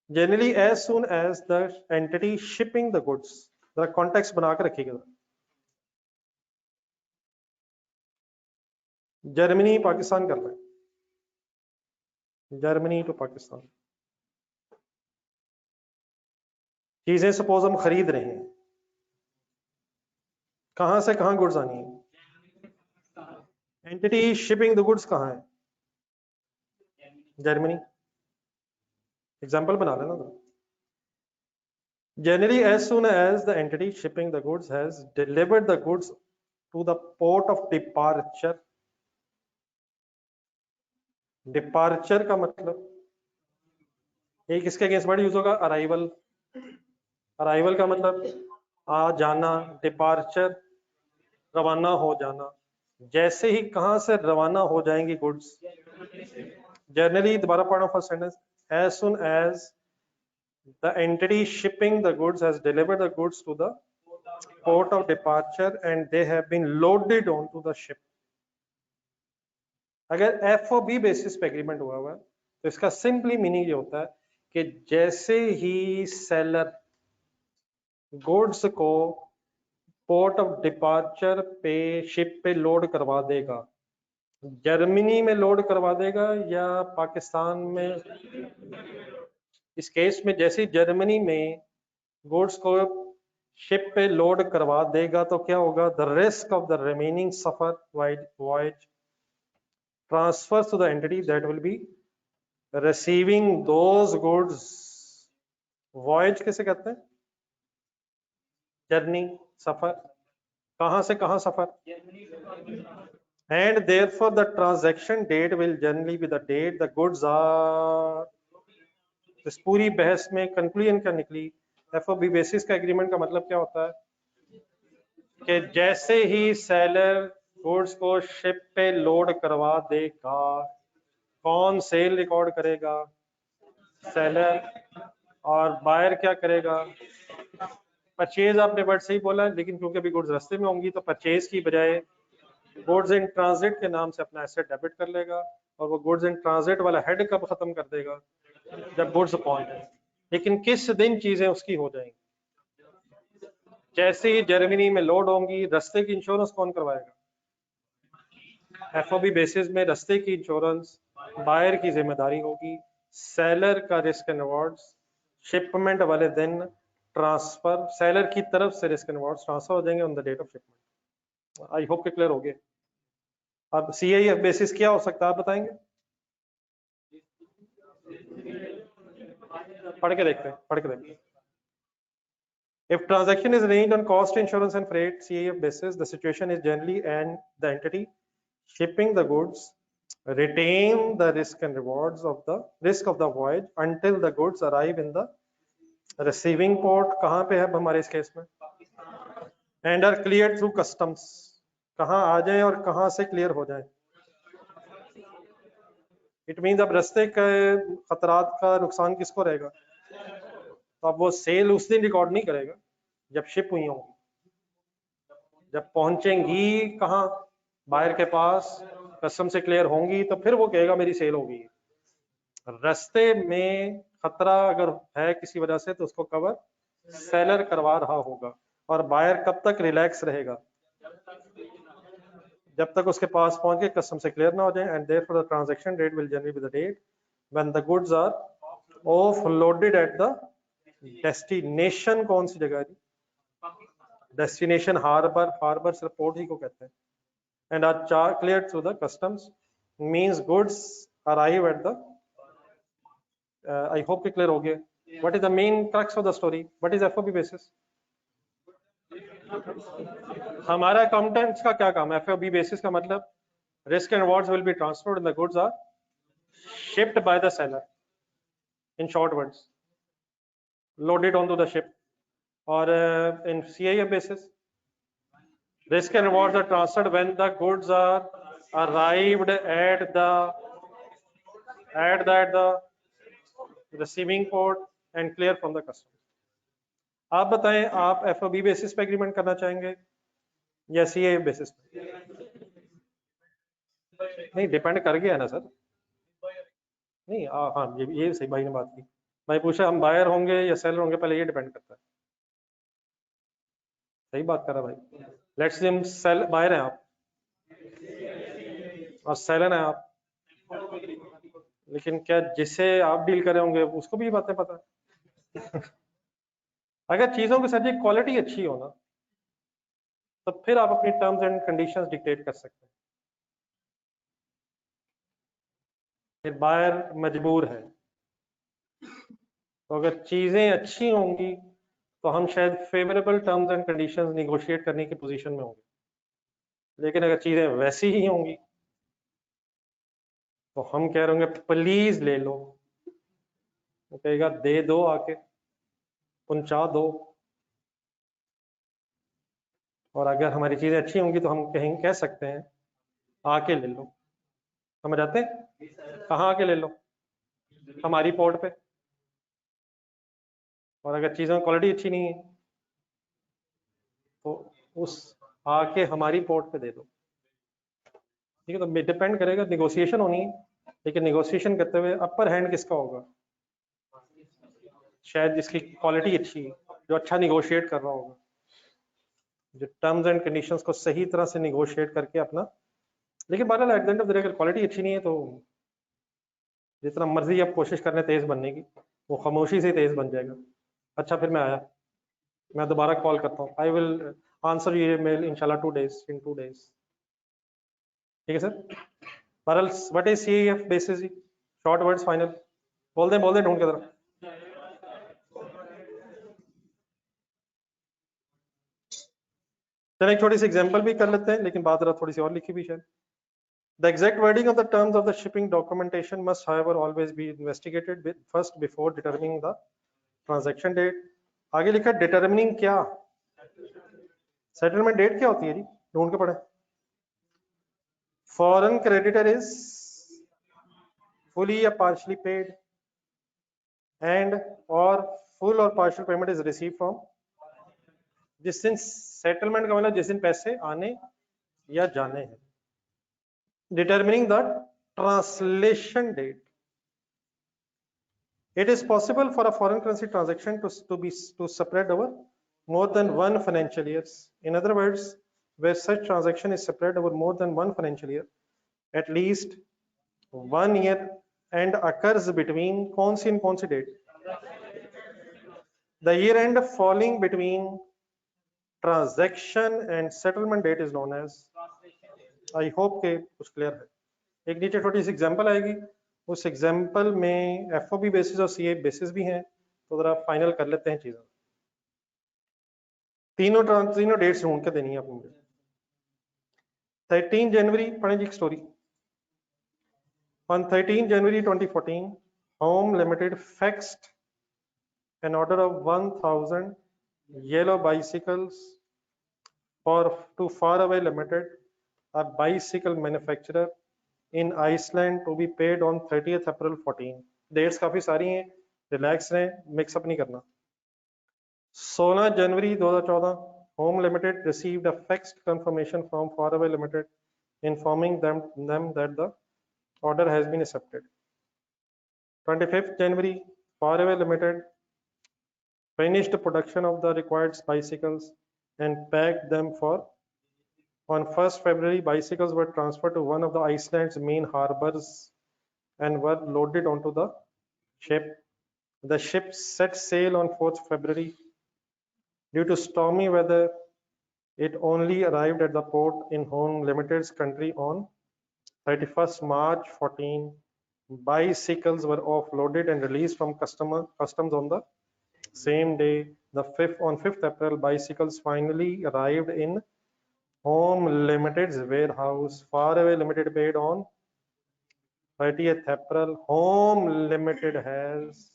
Speaker 1: Generally as soon as the entity shipping the goods, जरा कॉन्टेक्स्ट बना के रखिएगा। जर्मनी पाकिस्तान कर रहे हैं, जर्मनी टू पाकिस्तान। चीजें सपोज हम खरीद रहे हैं, कहां से कहां गुड्स आनी है? एंटिटी शिपिंग द गुड्स कहां है? जर्मनी। एग्जांपल बना लेना तो। Generally, as soon as the entity shipping the goods has delivered the goods to the port of departure, departure का मतलब एक इसके अगेंस्ट वर्ड यूज होगा अराइवल। अराइवल का मतलब आ जाना, डिपार्चर रवाना हो जाना। जैसे ही कहां से रवाना हो जाएंगी गुड्स, जनरली दोबारा पढ़ो first sentence, as soon as the entity shipping the goods has delivered the goods to the port of departure and they have been loaded on to the ship. अगर FOB बेसिस पे एग्रीमेंट हुआ हुआ है तो इसका सिंपली मीनिंग ये होता है कि जैसे ही सेलर गुड्स को पोर्ट ऑफ डिपार्चर पे शिप पे लोड करवा देगा, जर्मनी में लोड करवा देगा या पाकिस्तान में? इस केस में जैसे जर्मनी में गुड्स को शिप पे लोड करवा देगा तो क्या होगा? The risk of the remaining suffer voyage transfers to the entity that will be receiving those goods। voyage किसे कहते हैं? जर्नी, सफर। कहां से कहां सफर? and therefore the transaction date will generally be the date the goods are। इस पूरी बहस में कंक्लूजन क्या निकली? FOB बेसिस का एग्रीमेंट का मतलब क्या होता है कि जैसे ही सेलर गुड्स को शिप पे लोड करवा देगा, कौन सेल रिकॉर्ड करेगा? सेलर। और बायर क्या करेगा? परचेज। आपने वर्ड सही बोला है, लेकिन क्योंकि अभी गुड्स रास्ते में होंगी तो परचेज की बजाय गुड्स इन ट्रांजिट के नाम से अपना एसेट डेबिट कर लेगा, और वो गुड्स इन ट्रांजिट वाला हेड कब खत्म कर देगा? जब गुड्स पहुंचे। लेकिन किस दिन चीजें उसकी हो जाएंगी? जैसे ही जर्मनी में लोड होंगी, रास्ते की इंश्योरेंस कौन करवाएगा? FOB बेसिस में रास्ते की इंश्योरेंस बायर की जिम्मेदारी होगी। सेलर का रिस्क एंड रिवॉर्ड्स शिपमेंट वाले दिन ट्रांसफर, सेलर की तरफ से रिस्क एंड रिवॉर्ड्स ट्रांसफर हो जाएंगे on the date of shipment. I hope के क्लियर हो गए। अब CIF बेसिस क्या हो सकता है आप बताएंगे? पढ़ के देखते हैं। If transaction is arranged on cost insurance and freight CAF basis, the situation is generally and the entity shipping the goods retain the risk and rewards of the risk of the voyage until the goods arrive in the receiving port. कहाँ पे है हमारे इस केस में? And are cleared through customs. कहाँ आ जाए और कहाँ से क्लियर हो जाए? It means अब रास्ते के खतरात का नुकसान किसको रहेगा? तो अब वो सेल उस दिन रिकॉर्ड नहीं करेगा जब शिप हुई होंगी, जब पहुंचेंगी कहाँ बायर के पास, कस्टम से क्लियर होंगी, तो फिर वो कहेगा मेरी सेल होगी। रास्ते में खतरा अगर है किसी वजह से तो उसको कवर सेलर करवा रहा होगा, और बायर कब तक रिलैक्स रहेगा? जब तक उसके पास पहुंच के कस्टम से क्लियर ना हो जाए। And therefore the transaction date will generally be the date when the goods are offloaded at the destination. कौन सी जगह है? डेस्टिनेशन हार्बर, हार्बर सिर्फ पोर्ट ही को कहते हैं। And are clear through the customs means goods arrive at the I hope कि क्लियर हो गया। What is the main crux of the story? What is FOB basis? हमारा अकाउंटेंट्स का क्या काम है? एफओबी बेसिस का मतलब risk and rewards will be transferred and the goods are shipped by the seller. In short words, loaded onto the ship. Or in CIF basis, risk and rewards are transferred when the goods are arrived at the receiving port and clear from the customer. आप बताएं, आप एफओबी बेसिस पे एग्रीमेंट करना चाहेंगे या सीआईएफ बेसिस पे? नहीं, डिपेंड कर गया ना सर। नहीं हाँ, ये सही भाई ने बात की। भाई पूछा हम बायर होंगे या सेलर होंगे, पहले ये डिपेंड करता है। सही बात कर रहा भाई। लेट्स हम सेल बायर हैं आप और सेलर हैं आप, लेकिन क्या जिसे आप डील कर रहे होंगे उसको भी ये बातें पता है? अगर चीजों की सर जी क्वालिटी अच्छी हो ना, तो फिर आप अपनी टर्म्स एंड कंडीशंस डिक्टेट कर सकते हैं। फिर बायर मजबूर है, तो अगर चीजें अच्छी होंगी तो हम शायद favourable terms and conditions negotiate करने की पोजीशन में होंगे। लेकिन अगर चीजें वैसी ही होंगी तो हम कह रहे होंगे प्लीज ले लो, वो कहेगा दे दो, आके पहुंचा दो। और अगर हमारी चीजें अच्छी होंगी तो हम कह सकते हैं आके ले लो। समझ आते हैं? कहाँ आके ले लो? हमारी पोर्ट पे। और अगर चीजों की क्वालिटी अच्छी नहीं है तो उस आके हमारी पोर्ट पे दे दो। ठीक है, तो डिपेंड करेगा, निगोशिएशन होनी है, लेकिन निगोशिएशन करते हुए अपर हैंड किसका होगा? शायद जिसकी क्वालिटी अच्छी है, जो अच्छा निगोशिएट कर रहा होगा, जो टर्म्स एंड कंडीशंस को सही तरह से निगोशिएट करके अपना। लेकिन बहरहाल eight the end of the day अगर क्वालिटी अच्छी नहीं है तो जितना मर्जी आप कोशिश करने तेज बनने की, वो खामोशी से तेज बन जाएगा। अच्छा, फिर मैं आया, मैं दोबारा कॉल करता हूँ। I will answer your mail इंशाल्लाह 2 days, in 2 days। ठीक है सर। बहरहाल व्हाट इज सीएएफ बेसिस जी? शॉर्ट वर्ड्स फाइनल बोल दें ढूंढ के जरा। चलिए एक छोटी सी एग्जांपल भी कर लेते हैं, लेकिन बात जरा थोड़ी सी और लिखी भी शायद। The exact wording of the terms of the shipping documentation must, however, always be investigated first before determining the transaction date. आगे लिखा determining क्या? सेटलमेंट डेट क्या होती है जी? ढूंढ के पढ़े। Foreign creditor is fully or partially paid, and or full or partial payment is received from, जिस दिन सेटलमेंट का मतलब जिस दिन पैसे आने या जाने हैं। Determining the translation date. It is possible for a foreign currency transaction to spread over more than one financial years. In other words, where such transaction is spread over more than one financial year, at least 1 year, and occurs between कौन सी date? The year end falling between transaction and settlement date is known as, I hope के कुछ क्लियर है। एक नीचे छोटी सी एग्जांपल आएगी, उस एग्जाम्पल में FOB बेसिस और CA बेसिस भी हैं, तो जरा फाइनल कर लेते हैं चीज़ें। तीनों डेट्स ढूंढ के देनी है आपको मुझे। 13 जनवरी पढ़ें जी एक story. On 13 January 2014, Home Limited fixed an order of 1,000 yellow bicycles to Faraway Limited, a bicycle manufacturer in Iceland, to be paid on 30th April 14. Dates काफी सारी हैं, रिलैक्स रहें, मिक्सअप नहीं करना। 16 जनवरी 2014, Home Limited received a faxed confirmation from Faraway Limited informing them that the order has been accepted. 25th January, Faraway Limited finished production of the required bicycles and packed them for. On 1st February, bicycles were transferred to one of the Iceland's main harbors and were loaded onto the ship. The ship set sail on 4th February. Due to stormy weather, it only arrived at the port in Home Limited's country on 31st March 14. Bicycles were offloaded and released from customs on the same day. On 5th April, bicycles finally arrived in Home Limited's warehouse. Faraway Limited paid on 30th April. Home Limited has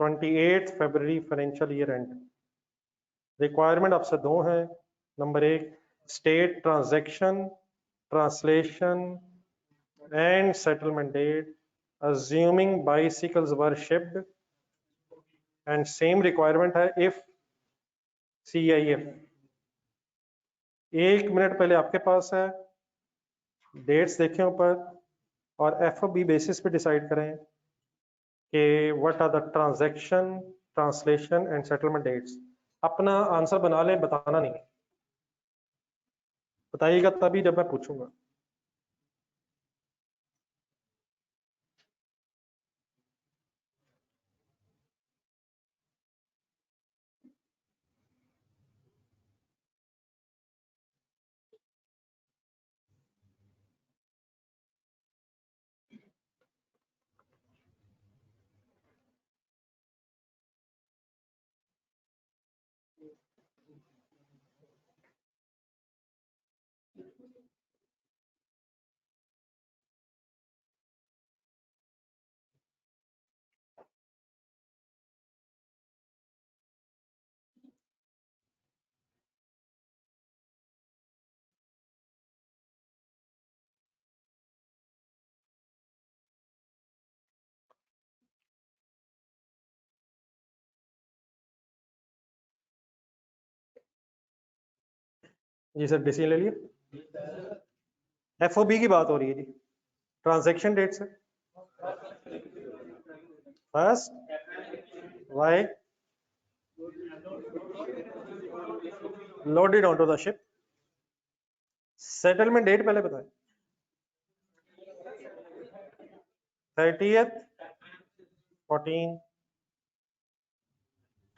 Speaker 1: 28th February financial year end. Requirement आपसे दो हैं। Number 1, state transaction, translation and settlement date assuming bicycles were shipped, and same requirement है if CIF। 1 मिनट पहले आपके पास है, डेट्स देखें ऊपर और FOB बेसिस पे डिसाइड करें कि what are the transaction, translation and settlement dates. अपना आंसर बना लें, बताना नहीं, बताइएगा तभी जब मैं पूछूंगा। जी सर, डिसीजन ले लिए। FOB की बात हो रही है जी, ट्रांजैक्शन डेट से। First, why loaded on to the ship. Settlement date पहले बताएं। 30th 14।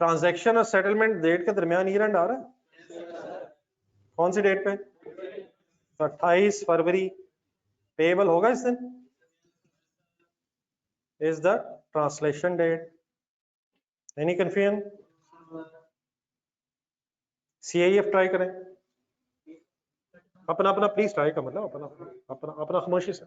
Speaker 1: ट्रांजैक्शन और सेटलमेंट डेट के दरमियान ईयर एंड आ रहा है, कौन सी डेट पे? 28 फरवरी। पेबल होगा इस दिन, is the translation date. Any confusion? CIF try करें, अपना अपना प्लीज ट्राई का मतलब अपना अपना अपना खामोशी से।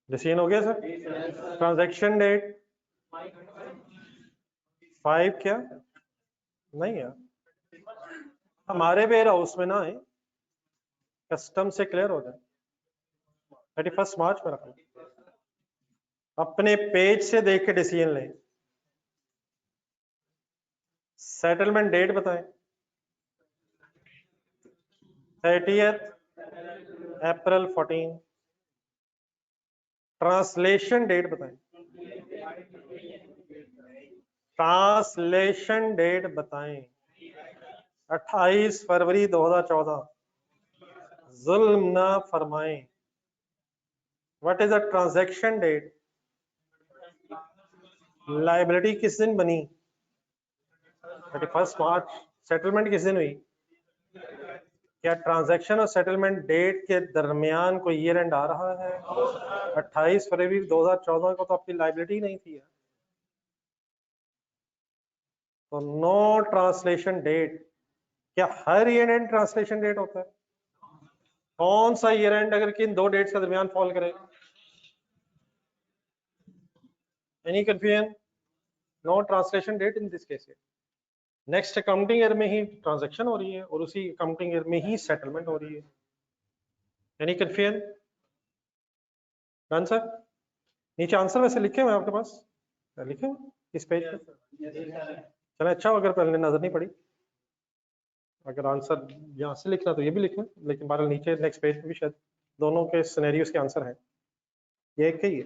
Speaker 1: डिसीजन हो गया सर? ट्रांजैक्शन डेट 5 क्या नहीं है, हमारे वेयर हाउस में ना है, कस्टम से क्लियर हो जाए। 31 मार्च में रखना, अपने पेज से देख के डिसीजन लें। सेटलमेंट डेट बताएं। 30th April 14। ट्रांसलेशन डेट बताएं, ट्रांसलेशन डेट बताएं। 28 फरवरी 2014। जुल्म ना फरमाएं। What is a transaction date? Liability किस दिन बनी? 31 मार्च। सेटलमेंट किस दिन हुई? क्या ट्रांजैक्शन और सेटलमेंट डेट के दरमियान कोई ईयर एंड आ रहा है? 28 फरवरी 2014 को तो आपकी लाइबिलिटी नहीं थी। तो नो ट्रांसलेशन डेट। क्या हर ईयर एंड ट्रांसलेशन डेट होता है? कौन सा ईयर एंड अगर किन दो डेट्स के दरमियान फॉल करे? Any confusion? No translation date in this case. Next accounting year में ही ट्रांजैक्शन हो रही है और उसी अकाउंटिंग ईयर में ही सेटलमेंट हो रही है। Any confusion? Done sir. नीचे आंसर वैसे लिखे हुए हैं आपके पास, लिखे हुए इस पेज पे? चले अच्छा, अगर पहले नजर नहीं पड़ी, अगर आंसर यहाँ से लिखना तो ये भी लिखें, लेकिन बहरहाल नीचे नेक्स्ट पेज पे भी शायद दोनों के सिनेरियोस के आंसर हैं। ये एक ही है,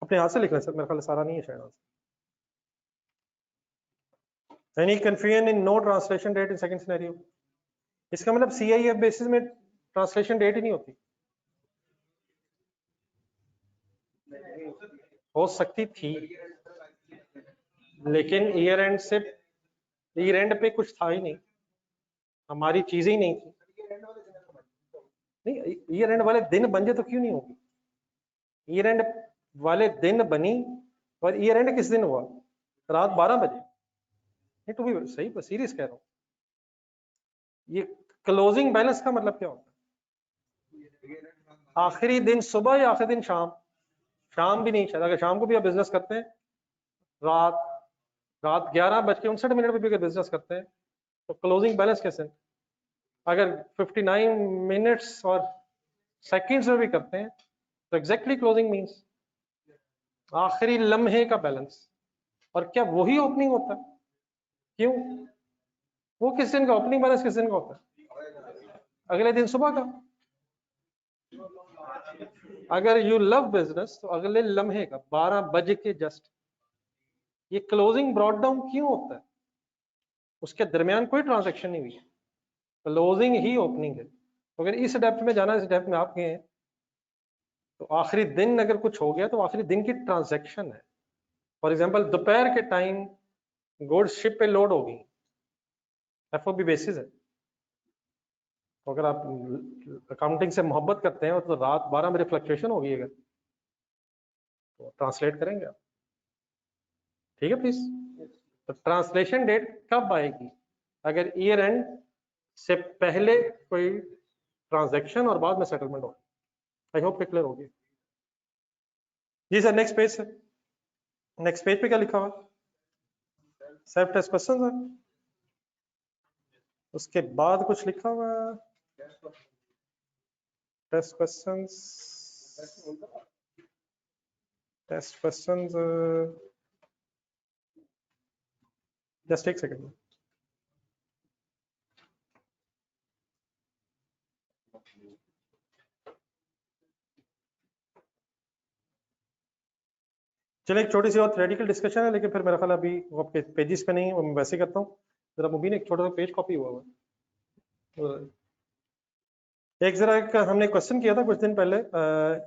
Speaker 1: अपने हाथ से लिखना सर, मेरे ख्याल सारा नहीं है शायद answer. Any confusion in no translation date in second scenario? इसका मतलब CIF बेसिस में ट्रांसलेशन डेट ही नहीं होती? हो सकती थी, लेकिन ईयर एंड से, ईयर एंड पे कुछ था ही नहीं, हमारी चीजें ही नहीं थी। नहीं, ईयर एंड वाले दिन बन जाए तो क्यों नहीं होगी? ईयर एंड वाले दिन बनी, और ईयर एंड किस दिन हुआ? रात 12 बजे। नहीं तो भी सही, सीरियस कह रहा हूँ। ये क्लोजिंग बैलेंस का मतलब क्या होता है? आखिरी दिन सुबह या आखिरी दिन शाम? शाम भी नहीं, शायद अगर शाम को भी आप बिजनेस करते हैं, रात 11:59 पे भी अगर बिजनेस करते हैं, तो क्लोजिंग बैलेंस कैसे? अगर 59 मिनट्स और सेकंड्स में भी करते हैं तो एग्जैक्टली क्लोजिंग मींस आखिरी लम्हे का बैलेंस। और क्या वही ओपनिंग होता है? क्यों? वो किस दिन का ओपनिंग बैलेंस किस दिन का होता है? अगले दिन सुबह का। अगर यू लव बिजनेस तो अगले लम्हे का 12 बजे के जस्ट। ये क्लोजिंग ब्रॉट डाउन क्यों होता है? उसके दरमियान कोई ट्रांजैक्शन नहीं हुई है, क्लोजिंग ही ओपनिंग है। तो अगर इस डेप्थ में जाना, इस डेप्थ में आप गए हैं, तो आखिरी दिन अगर कुछ हो गया तो आखिरी दिन की ट्रांजैक्शन है। फॉर एग्जांपल दोपहर के टाइम गुड्स शिप पे लोड होगी, FOB बेसिस है। तो अगर आप अकाउंटिंग से मोहब्बत करते हैं तो रात 12 बजे फ्लक्चुएशन होगी अगर, तो ट्रांसलेट करेंगे आप। ठीक है प्लीज। तो ट्रांसलेशन डेट कब आएगी? अगर ईयर एंड से पहले कोई ट्रांजैक्शन और बाद में सेटलमेंट हो। आई होप कि क्लियर होगी। जी sir, next page sir. Next page पे क्या लिखा हुआ? Self test question sir. उसके बाद कुछ लिखा हुआ? Test questions, test questions, just एक सेकंड। चलिए एक छोटी सी और थ्योरेटिकल डिस्कशन है, लेकिन फिर मेरा ख्याल अभी वो आपके पेजेस पे नहीं है, वो मैं वैसे करता हूँ। जरा मुबीन एक छोटा सा पेज कॉपी हुआ हुआ। एक जरा एक हमने क्वेश्चन किया था कुछ दिन पहले,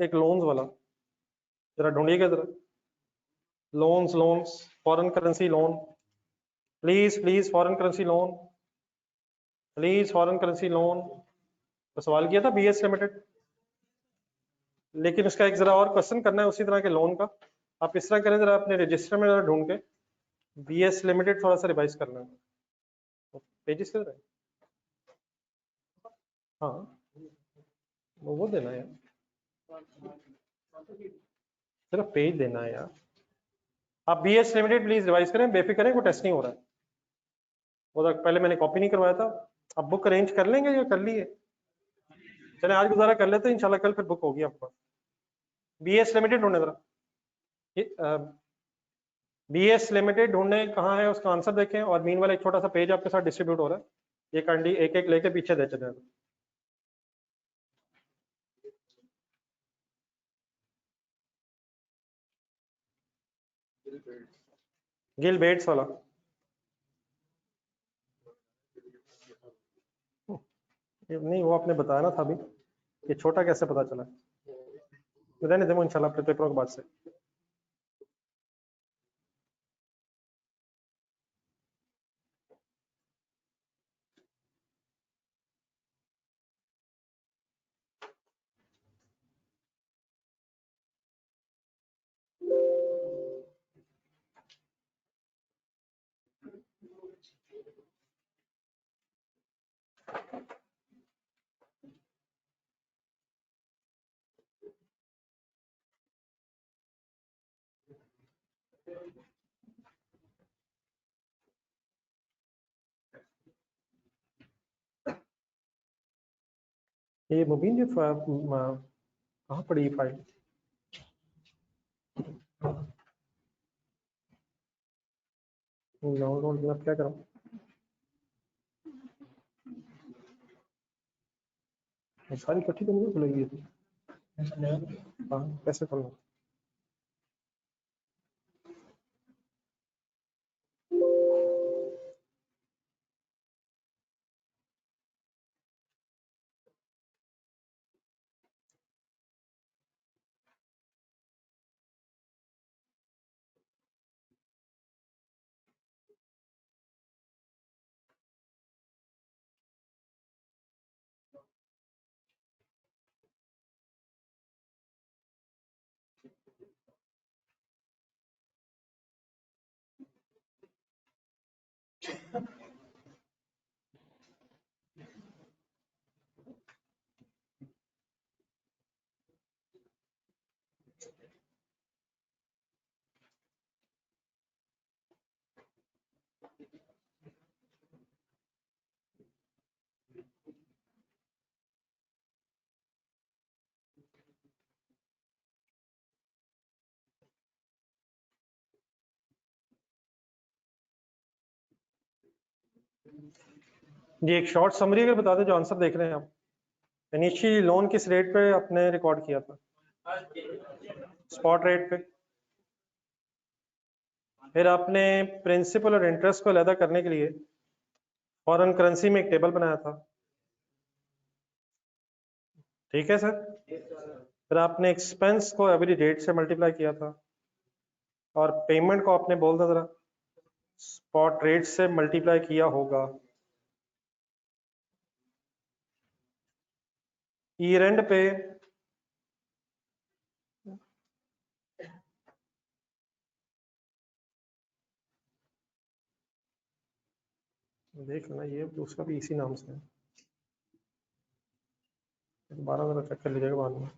Speaker 1: एक लोन्स वाला, जरा ढूंढिएगा जरा। Loans, loans, foreign currency loan, please please foreign currency loan, please foreign currency loan. तो सवाल किया था BS लिमिटेड, लेकिन उसका एक जरा और क्वेश्चन करना है उसी तरह के लोन का। आप इस तरह करें, जरा अपने रजिस्टर में जरा ढूंढ के BS लिमिटेड थोड़ा सा रिवाइज कर लेना। तो पेजेस किधर है? हाँ वो देना है यार, सिर्फ पेज देना है यार। आप BS लिमिटेड प्लीज रिवाइज करें, बेफिक्र करें, कोई टेस्ट नहीं हो रहा है। वो तो पहले मैंने कॉपी नहीं करवाया था। अब बुक अरेंज कर लेंगे या कर लिए? चले आज गुजारा कर लेते हैं, इंशाल्लाह कल फिर बुक होगी आपको। BS लिमिटेड ढूंढने जरा, BS लिमिटेड ढूंढने कहाँ है, उसका आंसर देखें। और मीन वाला एक छोटा सा पेज आपके साथ डिस्ट्रीब्यूट हो रहा है, ये कैंडी एक एक लेके पीछे दे चले। गिल बेट्स वाला। नहीं, वो आपने बताया ना था अभी, ये छोटा कैसे पता चला? रहने दे इंशाल्लाह अपने पेपरों के बाद से। ये मुबीन जी कहाँ पड़ी ये फाइल? डाउनलोड मैं क्या करूँ? सारी इकट्ठी तो नहीं खुलेगी ये तो। हाँ, कैसे खोलूँ? ये एक शॉर्ट समरी अगर बता दे जो आंसर देख रहे हैं आप। इनिशियली लोन किस रेट पे आपने रिकॉर्ड किया था? स्पॉट रेट पे। फिर आपने प्रिंसिपल और इंटरेस्ट को अलग करने के लिए फॉरेन करेंसी में एक टेबल बनाया था, ठीक है सर? फिर आपने एक्सपेंस को एवरी डेट से मल्टीप्लाई किया था, और पेमेंट को आपने बोल दिया जरा स्पॉट रेट से मल्टीप्लाई किया होगा। ईयर एंड पे देख लेना, ये दूसरा भी इसी नाम से है, दोबारा जरा चेक कर लीजिएगा बाद में।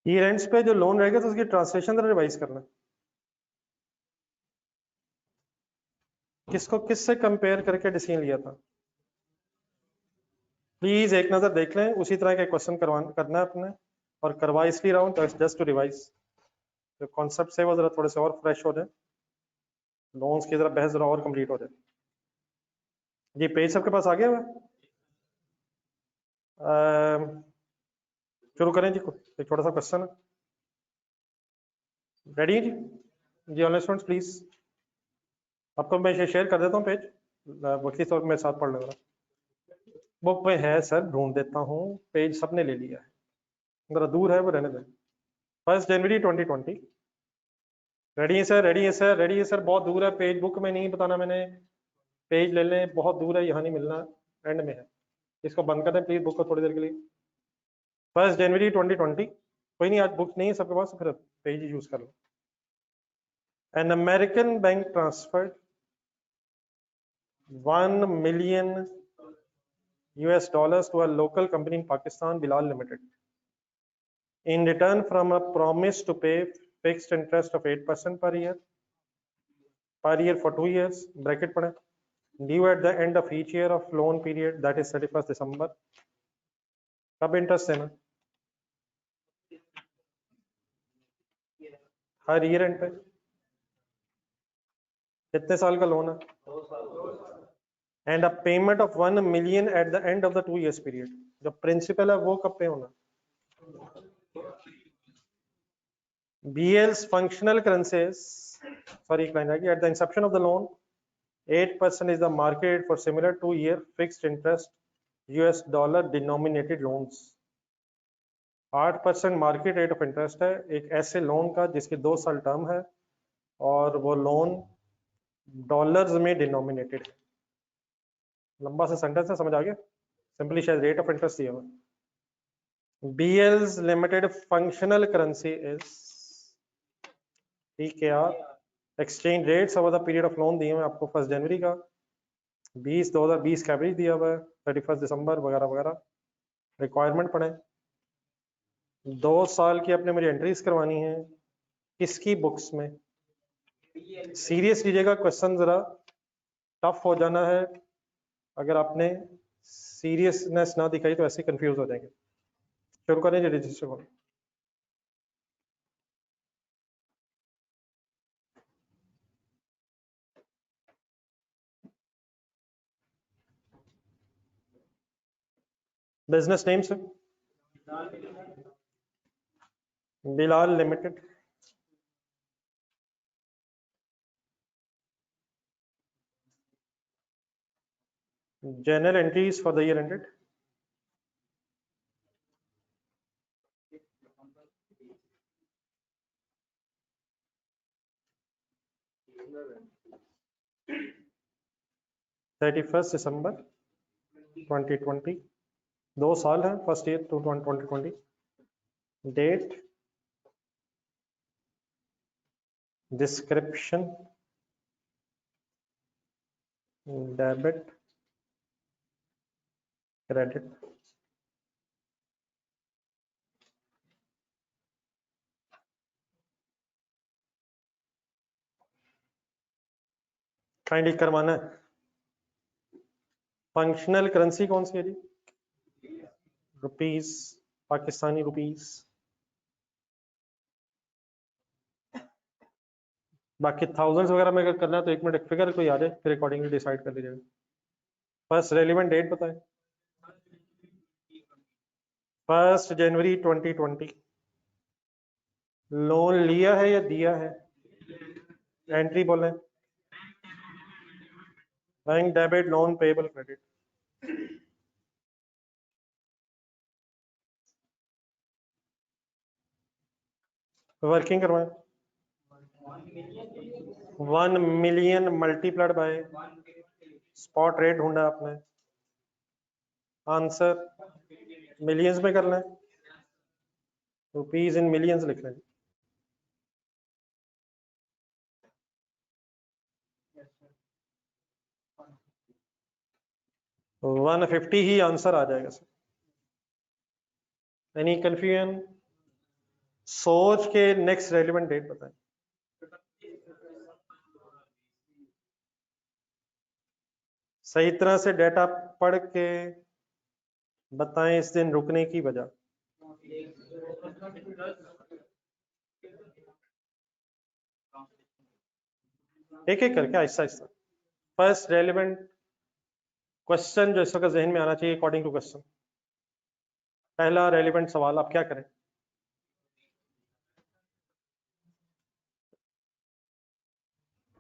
Speaker 1: ईयर एंड्स पे जो लोन रहेगा तो उसकी ट्रांसलेशन जरा रिवाइज करना, किसको किससे कंपेयर करके डिसीजन लिया था। प्लीज एक नजर देख लें, उसी तरह के क्वेश्चन करना है अपने, और करवा इसलिए रहा हूँ जस्ट टू रिवाइज, जो कॉन्सेप्ट है वो जरा थोड़े से और फ्रेश हो जाए, लोन्स की जरा बहस जरा और कंप्लीट हो जाए। ये पेज सबके पास आ गया हुआ? शुरू करें जी, एक छोटा सा क्वेश्चन है। रेडी जी? जी ऑनलाइन स्टूडेंट्स प्लीज, आपको मैं शेयर कर देता हूँ पेज, वकील साहब मेरे साथ पढ़ लेगा। बुक में है सर, ढूंढ देता हूँ, पेज सबने ले लिया है, जरा दूर है वो, रहने दें। 1 जनवरी 2020। रेडी है सर? रेडी है सर? रेडी है सर? बहुत दूर है, पेज बुक में नहीं बताना मैंने, पेज ले लें, बहुत दूर है, यहाँ नहीं मिलना, एंड में है। इसको बंद कर दें प्लीज बुक को थोड़ी देर के लिए। 1 जनवरी 2020। कोई नहीं, आज बुक नहीं है सबके पास, फिर पेज यूज कर लो। An American bank transferred $1 million to a local company in Pakistan, Bilal Limited, in return from a promise to pay fixed interest of 8% per year for 2 years, bracket पढ़े, due at the end of each year of loan period that is 31 दिसंबर। कब इंटरेस्ट देना? हर ईयर एंड पे। कितने साल का लोन है? And a payment of 1 million eight the end of the 2 years period. जो प्रिंसिपल है वो कब पे होना? BL's functional currencies, sorry, at the inception of the loan, 8% is the market rate for similar 2-year fixed interest US dollar denominated loans। 8% market rate of interest है एक ऐसे लोन का जिसकी 2 साल टर्म है और वो लोन डॉलर्स में डिनोमिनेटेड है। लंबा सा सेंटेंस है, समझ आ गया? सिंपली शायद रेट ऑफ इंटरेस्ट दिया हुआ। BL's limited functional currency is PKR। Exchange rates over the period of loan दिए हुए आपको 1 जनवरी का, 2020 का एवरेज दिया हुआ है, 31 दिसंबर वगैरह वगैरह। रिक्वायरमेंट पढ़े, 2 साल की अपने मुझे एंट्रीज करवानी है। किसकी बुक्स में? सीरियस लीजिएगा, क्वेश्चन जरा टफ हो जाना है, अगर आपने सीरियसनेस ना दिखाई तो ऐसे कंफ्यूज हो जाएंगे। शुरू करें जी रजिस्टर को। बिजनेस नेम से Bilal limited. General entries for the year ended, December 2020, 2 साल है, first year to 2020। Date, description, debit, credit. Kindly करवाना है। फंक्शनल करेंसी कौन सी है जी? Rupees, Pakistani rupees. बाकी थाउजेंड्स वगैरह में अगर करना है तो 1 मिनट, एक फिगर कोई आ जाए फिर अकॉर्डिंगली डिसाइड कर लीजिएगा। फर्स्ट रेलिवेंट डेट बताएं। 1 जनवरी 2020। लोन लिया है या दिया है? एंट्री बोले, bank debit, loan payable, credit. Working करवाएं। 1 million multiplied by spot rate ढूंढा आपने, आंसर मिलियंस में करना है, रुपीज इन मिलियंस लिख लें। 150 ही आंसर आ जाएगा सर। Any confusion? सोच के नेक्स्ट रेलिवेंट डेट बताएं। सही तरह से डेटा पढ़ के बताएं इस दिन रुकने की वजह। एक एक करके Aahista Aahista. First relevant question जो इस वक्त जहन में आना चाहिए अकॉर्डिंग टू क्वेश्चन। पहला रेलिवेंट सवाल, आप क्या करें?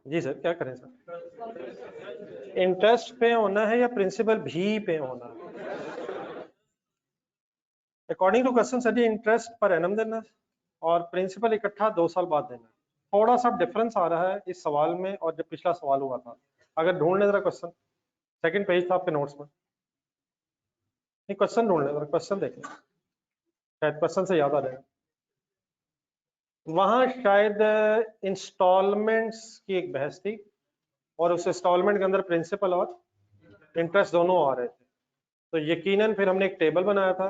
Speaker 1: जी सर, क्या करें सर? इंटरेस्ट पे होना है या प्रिंसिपल भी पे होना है? अकॉर्डिंग टू क्वेश्चन सर जी इंटरेस्ट पर एनम देना है और प्रिंसिपल इकट्ठा 2 साल बाद देना है। थोड़ा सा डिफरेंस आ रहा है इस सवाल में और जब पिछला सवाल हुआ था। अगर ढूंढ लें जरा क्वेश्चन, सेकंड पेज था आपके नोट्स में, नहीं क्वेश्चन ढूंढ लें जरा, क्वेश्चन देखें शायद क्वेश्चन से याद आ जाएगा। वहां शायद इंस्टॉलमेंट्स की एक बहस थी और उस इंस्टॉलमेंट के अंदर प्रिंसिपल और इंटरेस्ट दोनों आ रहे थे, तो यकीनन फिर हमने एक टेबल बनाया था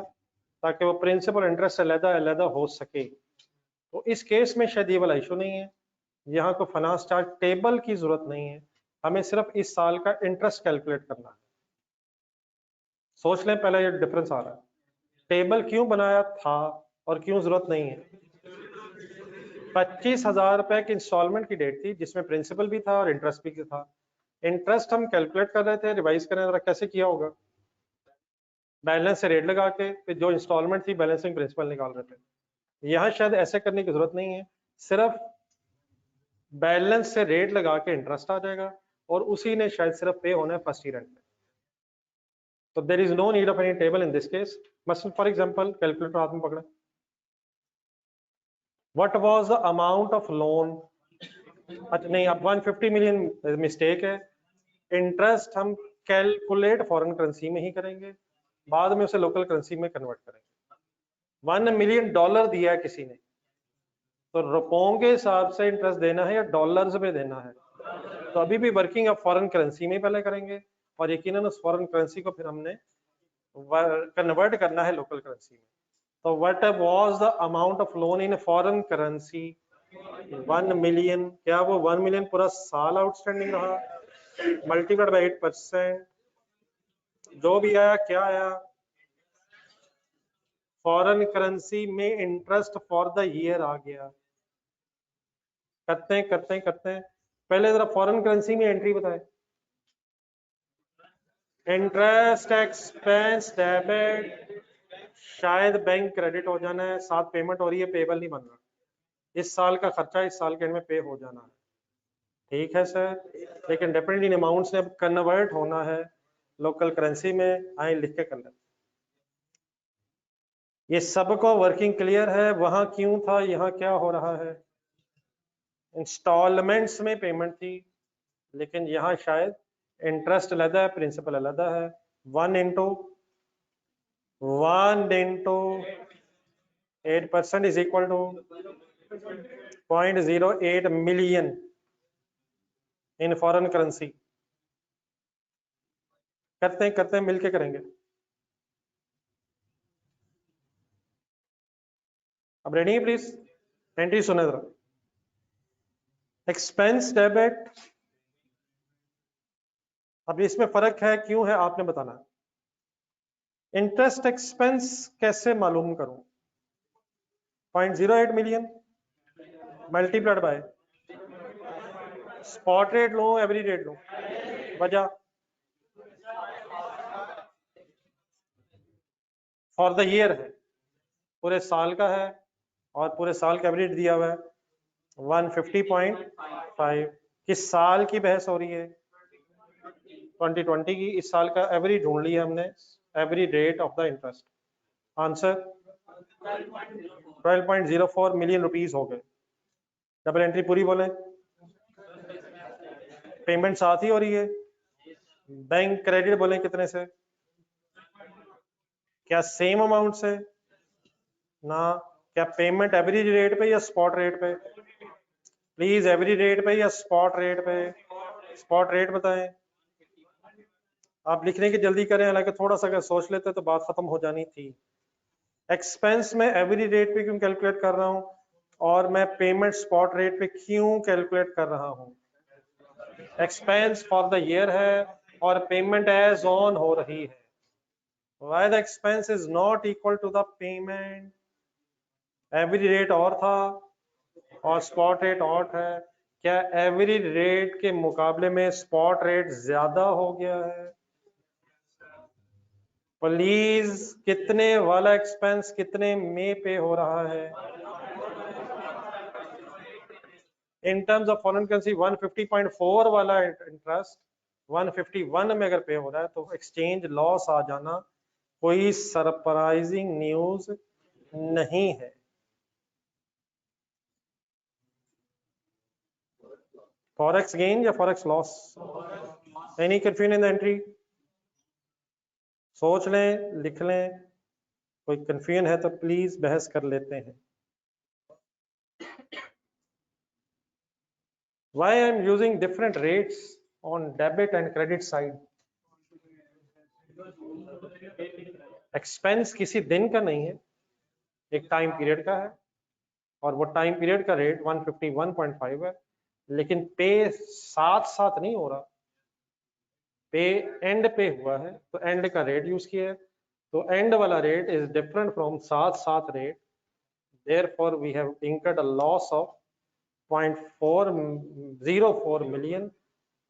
Speaker 1: ताकि वो प्रिंसिपल इंटरेस्ट अलग अलग हो सके। तो इस केस में शायद ये वाला इशू नहीं है, यहाँ को फाइनेंस चार्ज टेबल की जरूरत नहीं है, हमें सिर्फ इस साल का इंटरेस्ट कैलकुलेट करना है। सोच लें पहले ये डिफरेंस आ रहा है, टेबल क्यों बनाया था और क्यों जरूरत नहीं है। 25,000 रुपए की इंस्टॉलमेंट की डेट थी जिसमें प्रिंसिपल भी था और इंटरेस्ट भी था। इंटरेस्ट हम कैलकुलेट कर रहे थे, रिवाइज कर रहे थे, कैसे किया होगा, बैलेंस से रेट लगा के फिर जो इंस्टॉलमेंट थी बैलेंसिंग प्रिंसिपल निकाल रहे थे। यहाँ शायद ऐसे करने की जरूरत नहीं है, सिर्फ बैलेंस से रेट लगा के इंटरेस्ट आ जाएगा और उसी ने शायद सिर्फ पे होना है फर्स्ट ईयर एंड में। तो there is no need of any table in this case. मसलन फॉर एग्जांपल कैलकुलेटर हाथ में पकड़ा, what was the amount of loan, अच्छा नहीं अब 150 मिलियन मिस्टेक है, इंटरेस्ट हम कैलकुलेट फॉरेन करेंसी में ही करेंगे, बाद में उसे लोकल करेंसी में कन्वर्ट करेंगे। $1 मिलियन दिया है किसी ने, तो रुपयों के हिसाब से इंटरेस्ट देना है या डॉलर्स में देना है, तो अभी भी वर्किंग अब फॉरेन करेंसी में पहले करेंगे और यकीनन उस फॉरेन करेंसी को फिर हमने कन्वर्ट करना है लोकल करेंसी में। तो what was the amount of loan in foreign currency, 1 million. क्या वो 1 मिलियन पूरा साल आउटस्टैंडिंग रहा, मल्टीप्लाइड बाय 8%, जो भी आया क्या आया, फॉरेन करेंसी में इंटरेस्ट फॉर द ईयर आ गया। करते हैं पहले जरा फॉरेन करेंसी में एंट्री बताएं। इंटरेस्ट एक्सपेंस डेबिट, शायद बैंक क्रेडिट हो जाना है, साथ पेमेंट हो रही है, पेबल नहीं बन रहा, इस साल का खर्चा इस साल के एंड में पे हो जाना है, ठीक है सर, लेकिन डेफिनेटली इन अमाउंट्स ने कन्वर्ट होना है लोकल करेंसी में, आए लिख के कर लेते। ये सबको वर्किंग क्लियर है, वहां क्यों था यहाँ क्या हो रहा है, इंस्टॉलमेंट्स में पेमेंट थी, लेकिन यहाँ शायद इंटरेस्ट अलग है प्रिंसिपल अलग है, 1 into 8% is equal to 0.08 million in foreign currency. करते हैं मिलके करेंगे। अब रेडी है प्लीज, एंट्री सुने जरा। एक्सपेंस डेबिट, अब इसमें फर्क है क्यों है आपने बताना। इंटरेस्ट एक्सपेंस कैसे मालूम करूं, 0.08 million multiplied by spot rate लो एवरी रेट लो, वजह फॉर द ईयर है, पूरे साल का है और पूरे साल का एवरेज दिया हुआ है 150.5। किस साल की बहस हो रही है, 2020 की। इस साल का एवरेज ढूंढ लिया हमने, every rate of the interest, answer 12.04 million rupees हो गए। डबल एंट्री पूरी बोले, पेमेंट साथ ही हो रही है, बैंक क्रेडिट बोले कितने से, क्या सेम अमाउंट से ना, क्या पेमेंट एवरेज रेट पे या स्पॉट रेट पे, प्लीज एवरेज रेट पे या स्पॉट रेट पे, स्पॉट रेट बताएं। आप लिखने की जल्दी करें, हालांकि थोड़ा सा अगर सोच लेते तो बात खत्म हो जानी थी। एक्सपेंस में एवरेज रेट पे क्यों कैलकुलेट कर रहा हूं और मैं पेमेंट स्पॉट रेट पे क्यों कैलकुलेट कर रहा हूं, एक्सपेंस फॉर द ईयर है और पेमेंट एज ऑन हो रही है, why the expense is not equal to the payment, average rate और था और स्पॉट रेट और है, क्या एवरेज रेट के मुकाबले में स्पॉट रेट ज्यादा हो गया है, प्लीज कितने वाला एक्सपेंस कितने में पे हो रहा है, in terms of foreign currency 150.4 वाला इंटरेस्ट 151 में अगर पे हो रहा है तो एक्सचेंज लॉस आ जाना कोई सरप्राइजिंग न्यूज नहीं है। फॉरेक्स गेन या forex loss, any confusion in the entry, सोच लें लिख लें, कोई कंफ्यूजन है तो प्लीज बहस कर लेते हैं। Why I am using different rates on debit and credit side? Expense किसी दिन का नहीं है, एक टाइम पीरियड का है और वो टाइम पीरियड का रेट 151.5 है, लेकिन पे साथ साथ नहीं हो रहा, पे एंड पे हुआ है, तो एंड का रेट यूज किया है, तो एंड वाला रेट इज डिफरेंट फ्रॉम साथ साथ रेट, therefore we have incurred a loss of 0.404 million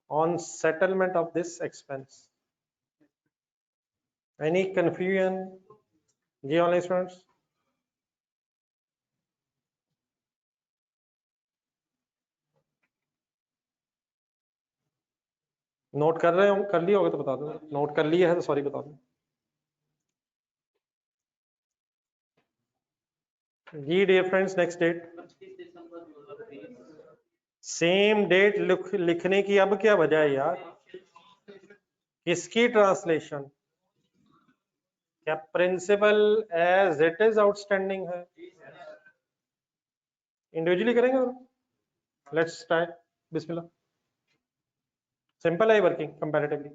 Speaker 1: on settlement of this expense. Any confusion, जी ऑनलाइन स्टूडेंट्स? नोट कर रहे हो, कर लिया होगा तो बता दो, नोट कर लिया है तो सॉरी बता दो। जी dear friends, next date same date लिखने की अब क्या वजह है यार? किसकी ट्रांसलेशन? क्या principal as it is outstanding है? इंडिविजुअली करेंगे? लेट्स ट्राई, बिस्मिल्लाह। सिंपल है वर्किंग कंपैरेटिवली।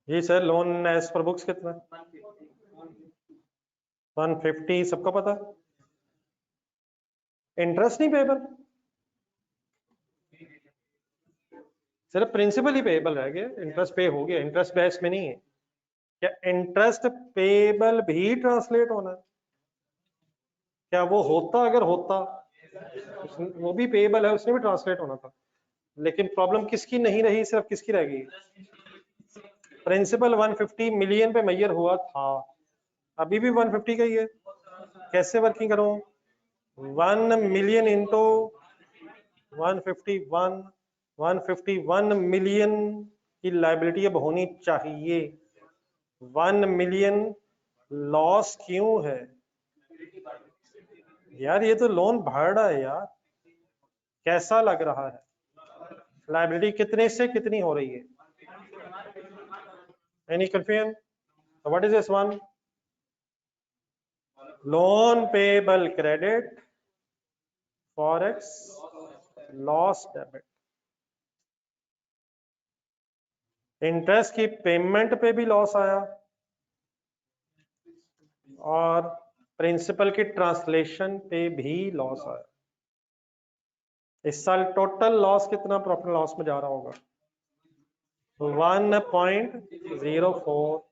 Speaker 1: जी sir, loan as per books कितना? 150 सबका पता है। इंटरेस्ट नहीं पेबल, सिर्फ प्रिंसिपल ही पेबल रह गया, इंटरेस्ट पे हो गया, इंटरेस्ट बेस में नहीं है। क्या इंटरेस्ट पेबल भी ट्रांसलेट होना है? क्या वो होता, अगर होता वो भी पेबल है, उसने भी ट्रांसलेट होना था, लेकिन प्रॉब्लम किसकी नहीं रही, सिर्फ किसकी रह गई? प्रिंसिपल 150 मिलियन पे मैयर हुआ था, अभी भी 150 का ही है। कैसे वर्किंग करूं? 1 मिलियन इंटू 151, 151 मिलियन की लाइबिलिटी अब होनी चाहिए। 1 मिलियन लॉस क्यों है यार? ये तो लोन भर रहा है यार, कैसा लग रहा है? लाइबिलिटी कितने से कितनी हो रही है? Any confusion? What is this one? Loan payable credit, forex loss debit. Interest की पेमेंट पे भी लॉस आया और प्रिंसिपल की ट्रांसलेशन पे भी लॉस आया। इस साल टोटल लॉस कितना प्रॉफिट लॉस में जा रहा होगा? 1.04।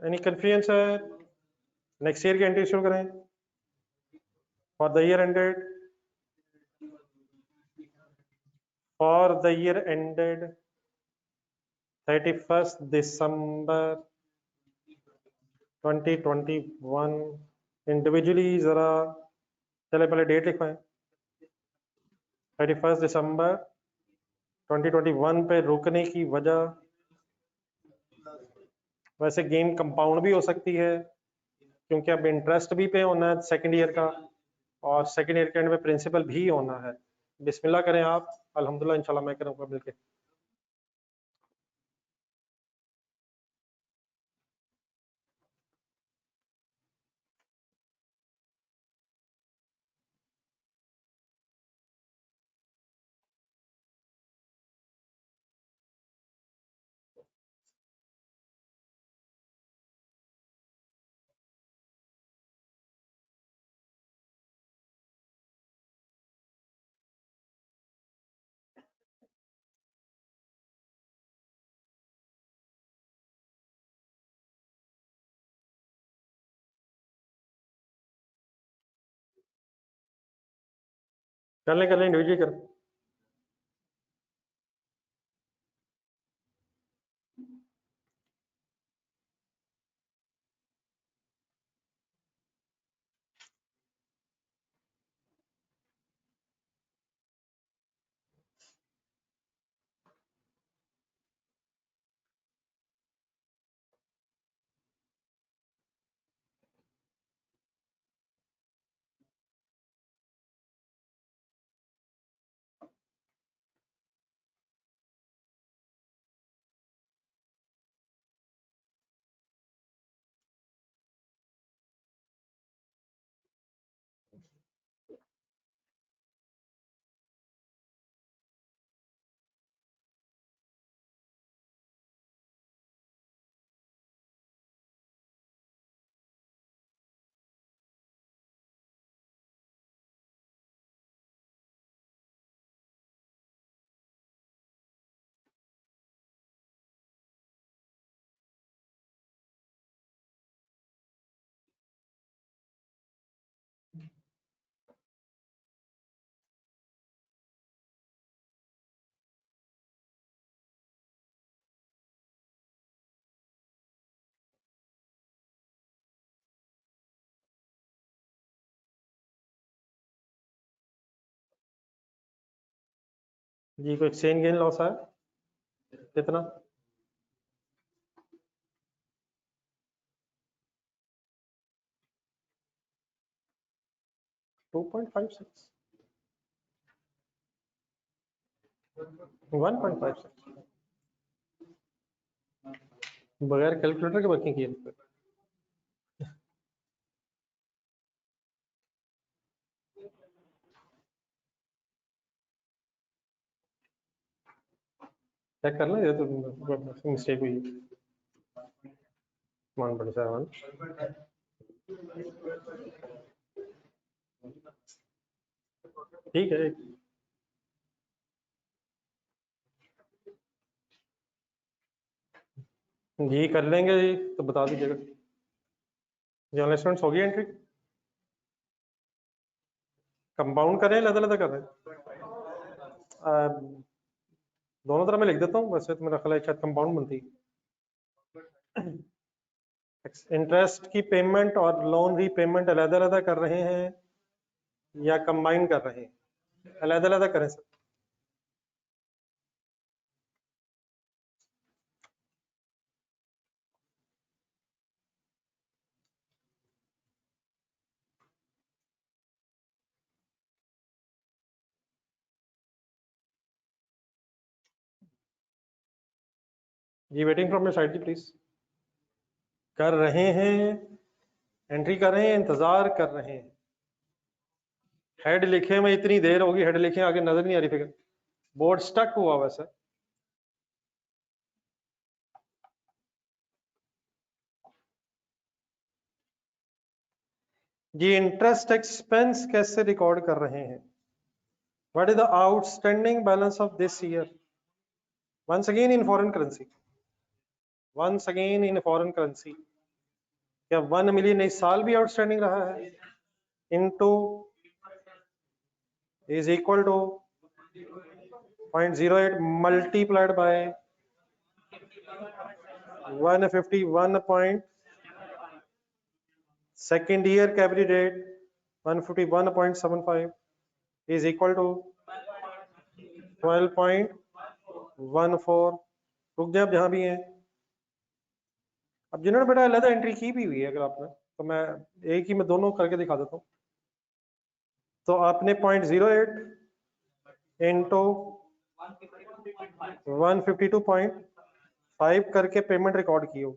Speaker 1: Any confusion sir? Next year की एंट्री शुरू करें for the year ended, for the year ended 31 December 2021। Individually जरा चले पहले डेट लिखवाएं। 31 दिसंबर 2021 पे रुकने की वजह, वैसे गेम कंपाउंड भी हो सकती है क्योंकि अब इंटरेस्ट भी पे होना है सेकंड ईयर का, और सेकंड ईयर के एंड में प्रिंसिपल भी होना है। बिस्मिल्लाह करें आप, अल्हम्दुलिल्लाह इंशाल्लाह मैं करूँगा मिलके। कर लें इंडिविजुअली कर। जी कोई एक्सचेंज गेन लॉस है कितना? 2.56 1.56 बगैर कैलकुलेटर के वर्किंग किए। चेक कर लें, ये तो मिस्टेक हुई है। 1.7 ठीक है। जी कर लेंगे जी, तो बता दीजिएगा। इन्वेस्टमेंट्स हो गई एंट्री। कंपाउंड कर रहे हैं, अलग अलग कर रहे हैं? दोनों तरह मैं लिख देता हूँ, वैसे तो मेरा ख्याल है शायद कंपाउंड बनती है। इंटरेस्ट की पेमेंट और लोन रीपेमेंट अलग अलग कर रहे हैं या कंबाइन कर रहे हैं? अलग अलग करें सर। जी वेटिंग फ्रॉम योर साइड जी प्लीज। कर रहे हैं, एंट्री कर रहे हैं, इंतजार कर रहे हैं। हेड लिखे में इतनी देर होगी, हेड लिखे आगे नजर नहीं आ रही फिगर। बोर्ड स्टक हुआ वैसे। जी इंटरेस्ट एक्सपेंस कैसे रिकॉर्ड कर रहे हैं? What is the outstanding balance of this year? Once again in foreign currency. Once again in foreign currency. क्या 1 मिलियन इस साल भी आउटस्टैंडिंग रहा है? Into is equal to 0.08 multiplied by 151 point second year capital rate 151.75 is equal to 12.14। रुक जाए, आप जहां भी हैं। अब जिन्होंने बेटा अलग एंट्री की भी हुई है अगर आपने, तो मैं एक ही में दोनों करके दिखा देता हूँ। तो आपने 0.08 इंटू 152.5 करके पेमेंट रिकॉर्ड की हो।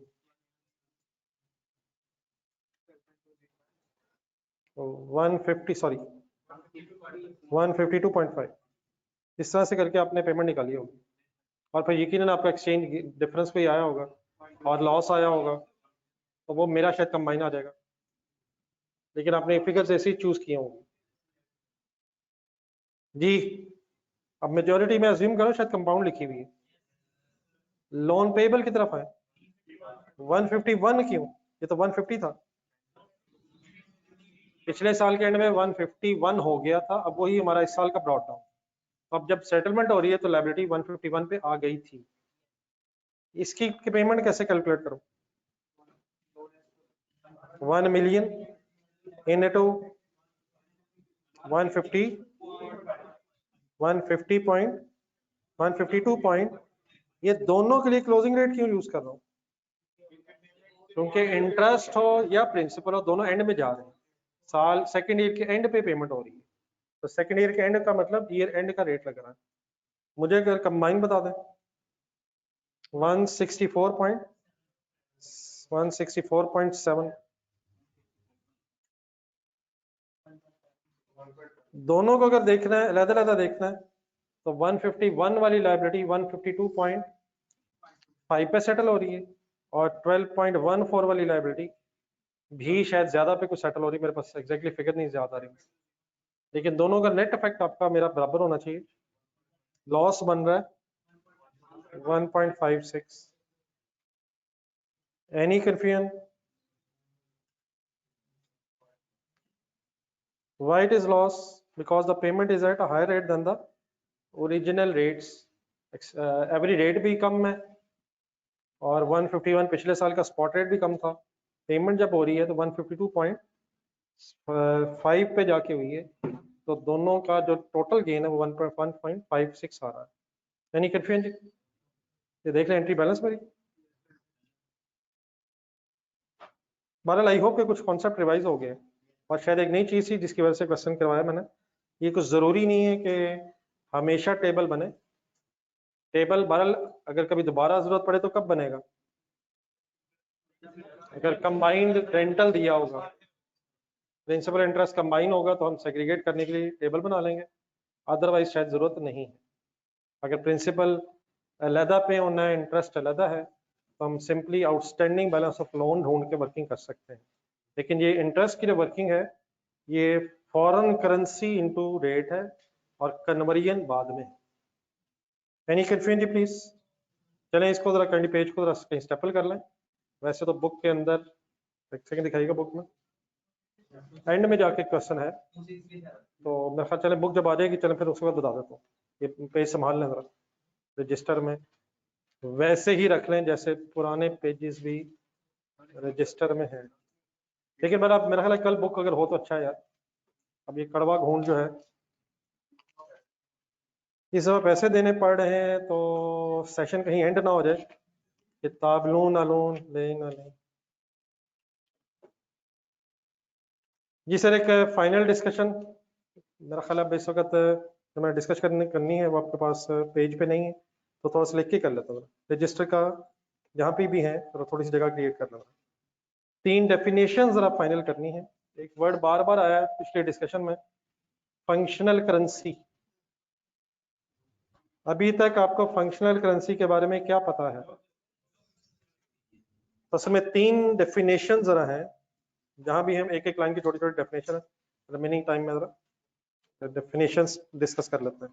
Speaker 1: 152.5 इस तरह से करके आपने पेमेंट निकाली होगी, और फिर यकीनन आपका एक्सचेंज डिफरेंस पे आया होगा और लॉस आया होगा, तो वो मेरा शायद कंबाइन आ जाएगा, लेकिन आपने फिगर्स ऐसी चूज किए होंगे। जी अब मेजोरिटी में अज्यूम करो शायद कंपाउंड लिखी हुई है। लोन पेबल की तरफ है 151 क्यों? ये तो 150 था। पिछले साल के एंड में 151 हो गया था, अब वही हमारा इस साल का ब्रॉट डाउन। अब जब सेटलमेंट हो रही है तो लायबिलिटी 151 पे आ गई थी। इसकी पेमेंट कैसे कैलकुलेट करूं? 1 मिलियन इनटू 150 150 पॉइंट 152 पॉइंट, ये दोनों के लिए क्लोजिंग रेट क्यों यूज कर रहा हूं? क्योंकि इंटरेस्ट हो या प्रिंसिपल हो, दोनों एंड में जा रहे हैं। साल सेकेंड ईयर के एंड पे पेमेंट हो रही है, तो सेकेंड ईयर के एंड का मतलब ईयर एंड का रेट लग रहा है। मुझे अगर कंबाइन बता दें 164.7, दोनों को अगर देखना है अलग अलग देखना है तो 151 वाली लाइबिलिटी 152.5 पे सेटल हो रही है, और 12.14 वाली लाइबिलिटी भी शायद ज्यादा पे कुछ सेटल हो रही है। मेरे पास एग्जैक्टली फिगर नहीं याद आ रही, लेकिन दोनों का नेट इफेक्ट आपका मेरा बराबर होना चाहिए। लॉस बन रहा है 1.56। Any confusion? Why it is loss? Because the payment is at a higher rate than the original rates. Every rate भी कम है, और 151 पिछले साल का स्पॉट रेट भी कम था। पेमेंट जब हो रही है तो 152.5 पे जाके हुई है, तो दोनों का जो टोटल गेन है वो 1.56 आ रहा है। यानी कंफ्यूजन जी? ये देख लें एंट्री बैलेंस मेरी। बहरहाल आई होप के कुछ कॉन्सेप्ट रिवाइज हो गए, और शायद एक नई चीज़ थी जिसकी वजह से क्वेश्चन करवाया मैंने। ये कुछ ज़रूरी नहीं है कि हमेशा टेबल बने। टेबल बहरहाल अगर कभी दोबारा जरूरत पड़े तो कब बनेगा? अगर कंबाइंड रेंटल दिया होगा, प्रिंसिपल इंटरेस्ट कंबाइन होगा, तो हम सेग्रीगेट करने के लिए टेबल बना लेंगे, अदरवाइज शायद जरूरत नहीं है। अगर प्रिंसिपल अलहदा पे होना है, इंटरेस्ट अलहदा है, तो हम simply outstanding balance of loan ढूंढ के वर्किंग कर सकते हैं। लेकिन ये इंटरेस्ट की जो वर्किंग है ये फॉरेन करेंसी इनटू रेट है, और कन्वर्जन बाद में। एनी कंफ्यूजन जी प्लीज? चलें इसको जरा कैंडी पेज को जरा कहीं स्टेपल कर लें। वैसे तो बुक के अंदर एक सेकंड दिखाइएगा, बुक में एंड में जाके क्वेश्चन है, तो मेरे ख्याल चले बुक जब आ जाएगी चले फिर उसके बाद बता देता हूँ। ये पेज संभाल लें जरा रजिस्टर में, वैसे ही रख लें जैसे पुराने पेजेस भी रजिस्टर में है। लेकिन मेरा ख्याल कल बुक अगर हो तो अच्छा है यार। अब ये कड़वा घूंट जो है, इस समय पैसे देने पड़ रहे हैं, तो सेशन कहीं एंड ना हो जाए, किताब लूं ना लूं, ले ना ले। जी सर, एक फाइनल डिस्कशन मेरा ख्याल है इस वक्त जो मैं डिस्कस करनी है वो आपके पास पेज पे नहीं है, तो थोड़ा सा लिख के कर लेता हूँ। रजिस्टर का जहाँ पे भी है तो थोड़ी सी जगह क्रिएट करना। 3 डेफिनेशन जरा फाइनल करनी है। एक वर्ड बार बार आया है पिछले डिस्कशन में, फंक्शनल करेंसी। अभी तक आपको फंक्शनल करेंसी के बारे में क्या पता है? असल में 3 डेफिनेशन जरा है, जहां भी हम एक एक लाइन की छोटी छोटी डेफिनेशन है, रिमेनिंग टाइम में जरा डेफिनेशंस डिस्कस कर लेते हैं।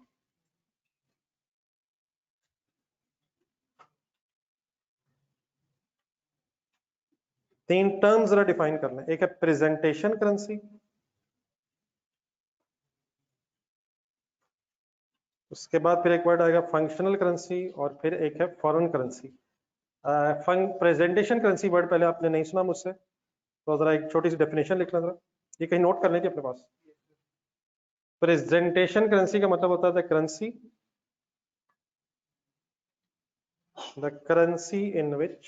Speaker 1: तीन टर्म्स जरा डिफाइन कर लें। एक है प्रेजेंटेशन करेंसी, उसके बाद फिर एक वर्ड आएगा फंक्शनल करेंसी, और फिर एक है foreign currency. Presentation currency word पहले आपने नहीं सुना मुझसे, तो जरा एक छोटी सी डेफिनेशन लिखना जरा, ये कहीं नोट कर लीजिए अपने पास। प्रेजेंटेशन करेंसी का मतलब होता है the currency in which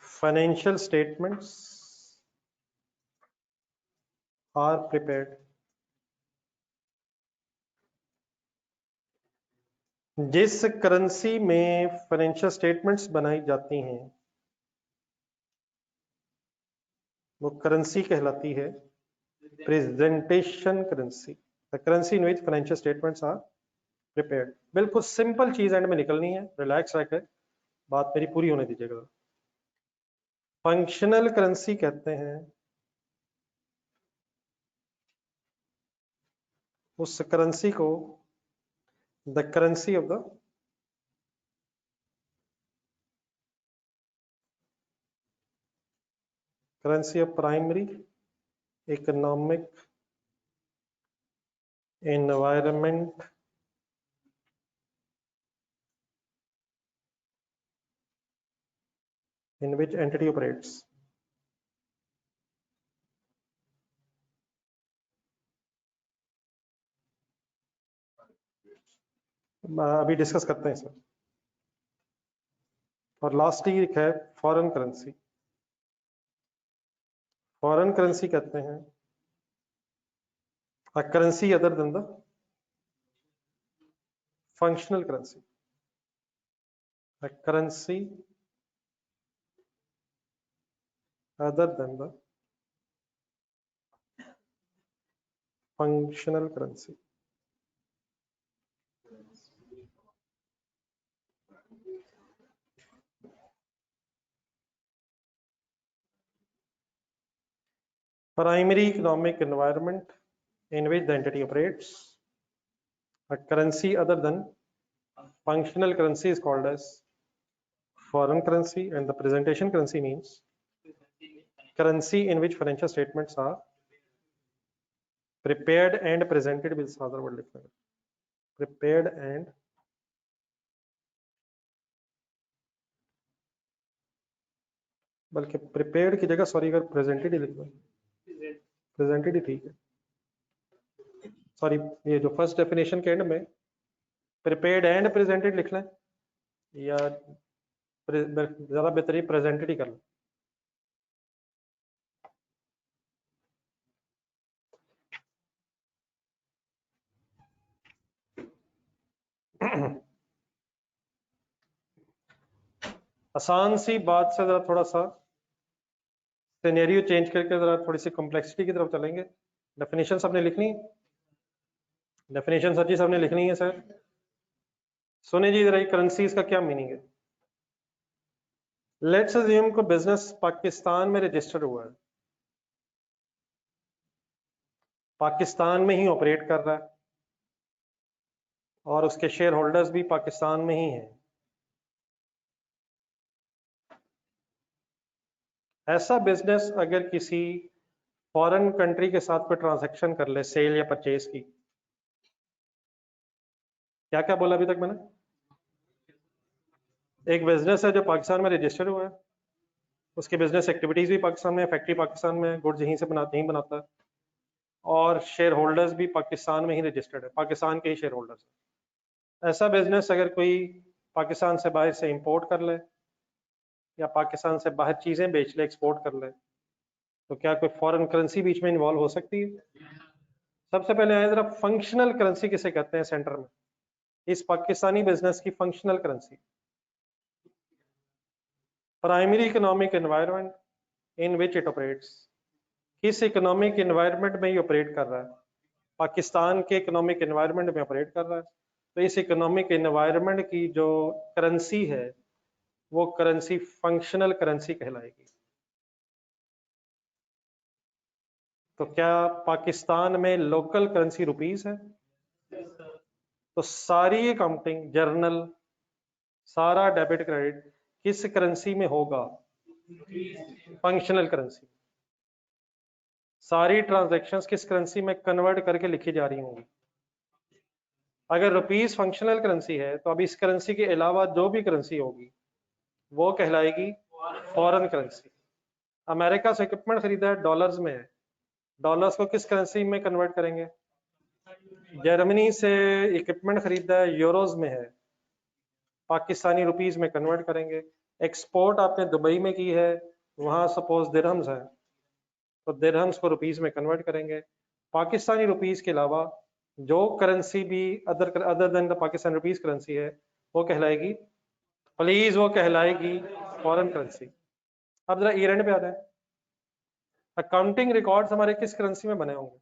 Speaker 1: financial statements are prepared. जिस करेंसी में फाइनेंशियल स्टेटमेंट्स बनाई जाती हैं वो करेंसी कहलाती है presentation currency. The currency in which financial statements are prepared. बिल्कुल सिंपल चीज एंड में निकलनी है, रिलैक्स रखे, बात मेरी पूरी होने दीजिएगा। फंक्शनल करेंसी कहते हैं उस करेंसी को, the currency of the currency of primary economic environment in which entity operates. अभी डिस्कस करते हैं सर। और लास्ट ही एक है फॉरेन करेंसी। फॉरेन करेंसी कहते हैं a currency other than the functional currency, a currency other than the functional currency. Primary economic environment in which the entity operates. A currency other than functional currency is called as foreign currency, and the presentation currency means currency in which financial statements are prepared and presented with other word लिखना है, prepared and बल्कि prepared की जगह सॉरी अगर presented ही लिखना है, presented ही ठीक है। सॉरी ये जो फर्स्ट डेफिनेशन के एंड में प्रिपेयर्ड एंड प्रेजेंटेड लिख लें या ज्यादा बेहतरी प्रेजेंटेड ही कर लें। आसान सी बात से जरा थोड़ा सा सिनेरियो चेंज करके जरा थोड़ी सी कॉम्प्लेक्सिटी की तरफ चलेंगे। डेफिनेशन सबने लिखनी, डेफिनेशन सर जी सबने लिखनी है सर। सुने जी जरा करेंसीज का क्या मीनिंग है। लेट्स अज्यूम को बिजनेस पाकिस्तान में रजिस्टर हुआ है, पाकिस्तान में ही ऑपरेट कर रहा है और उसके शेयर होल्डर्स भी पाकिस्तान में ही हैं। ऐसा बिजनेस अगर किसी फॉरेन कंट्री के साथ कोई ट्रांजैक्शन कर ले सेल या परचेज की, क्या क्या बोला अभी तक मैंने? एक बिजनेस है जो पाकिस्तान में रजिस्टर हुआ है, उसकी बिजनेस एक्टिविटीज भी पाकिस्तान में, फैक्ट्री पाकिस्तान में, गुड्स यहीं से बनाते ही बनाता है और शेयर होल्डर्स भी पाकिस्तान में ही रजिस्टर्ड है, पाकिस्तान के ही शेयर होल्डर्स है। ऐसा बिजनेस अगर कोई पाकिस्तान से बाहर से इंपोर्ट कर ले या पाकिस्तान से बाहर चीजें बेच ले, एक्सपोर्ट कर ले, तो क्या कोई फॉरेन करेंसी बीच में इन्वॉल्व हो सकती है? सबसे पहले आए जरा फंक्शनल करेंसी किसे कहते हैं सेंटर में, इस पाकिस्तानी बिजनेस की functional currency. Primary economic environment in which it operates, किस इकोनॉमिक एनवायरनमेंट में ये ऑपरेट कर रहा है? पाकिस्तान के इकोनॉमिक एनवायरनमेंट में ऑपरेट कर रहा है, तो इस इकोनॉमिक एनवायरनमेंट की जो करेंसी है वो करेंसी फंक्शनल करेंसी कहलाएगी। तो क्या पाकिस्तान में लोकल करेंसी रुपीस है? तो सारी अकाउंटिंग जर्नल, सारा डेबिट क्रेडिट किस करेंसी में होगा? Functional currency. सारी ट्रांजैक्शंस किस करेंसी में कन्वर्ट करके लिखी जा रही होंगी? अगर रुपीस फंक्शनल करेंसी है तो अब इस करेंसी के अलावा जो भी करेंसी होगी वो कहलाएगी फॉरेन करेंसी। अमेरिका से इक्विपमेंट खरीदा है, डॉलर्स में है, डॉलर्स को किस करेंसी में कन्वर्ट करेंगे? जर्मनी से इक्विपमेंट खरीदा है, यूरोज में है, पाकिस्तानी रुपीस में कन्वर्ट करेंगे। एक्सपोर्ट आपने दुबई में की है, वहां सपोज दिरहम्स है, तो दिरहम्स को रुपीस में कन्वर्ट करेंगे। पाकिस्तानी रुपीस के अलावा जो करेंसी भी other than the Pakistan rupees currency है वो कहलाएगी, प्लीज वो कहलाएगी फॉरेन करेंसी। अब जरा ईयर एंड पे आते हैं। अकाउंटिंग रिकॉर्ड्स हमारे किस करेंसी में बने होंगे?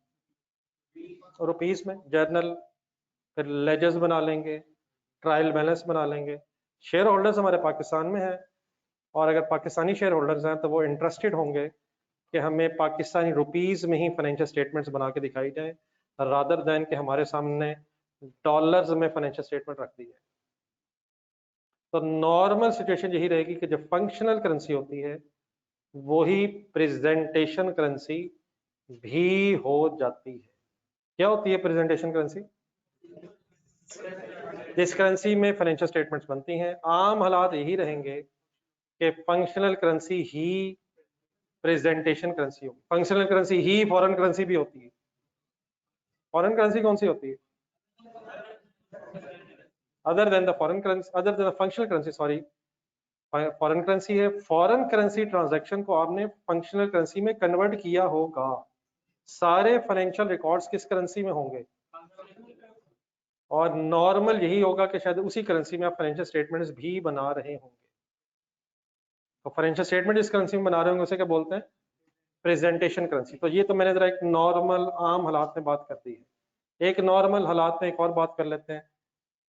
Speaker 1: रुपीस में। जर्नल, फिर लेजर्स बना लेंगे, ट्रायल बैलेंस बना लेंगे। शेयर होल्डर्स हमारे पाकिस्तान में है और अगर पाकिस्तानी शेयर होल्डर्स हैं तो वो इंटरेस्टेड होंगे कि हमें पाकिस्तानी रुपीस में ही फाइनेंशियल स्टेटमेंट्स बना के दिखाई जाए रादर देन कि हमारे सामने डॉलर्स में फाइनेंशियल स्टेटमेंट रख दी है। तो नॉर्मल सिचुएशन यही रहेगी कि जब फंक्शनल करेंसी होती है वही प्रेजेंटेशन करेंसी भी हो जाती है। क्या होती है प्रेजेंटेशन करेंसी? जिस करेंसी में फाइनेंशियल स्टेटमेंट्स बनती हैं। आम हालात यही रहेंगे कि फंक्शनल करेंसी ही प्रेजेंटेशन करेंसी होगी, फंक्शनल करेंसी ही फॉरेन करेंसी भी होती है। फॉरेन करेंसी कौन सी होती है? Other than the foreign currency, other then the functional currency, sorry, foreign currency है। फॉरेन करेंसी ट्रांजैक्शन को आपने फंक्शनल करेंसी में कन्वर्ट किया होगा। सारे फाइनेंशियल रिकॉर्ड्स किस करेंसी में होंगे? और नॉर्मल यही होगा कि शायद उसी करेंसी में आप फाइनेंशियल स्टेटमेंट्स भी बना रहे होंगे। तो फाइनेंशियल स्टेटमेंट जिस करेंसी में बना रहे होंगे उसे क्या बोलते हैं? Presentation currency. तो ये तो मैंने जरा एक नॉर्मल आम हालात में बात कर दी है। एक नॉर्मल हालात में एक और बात कर लेते हैं।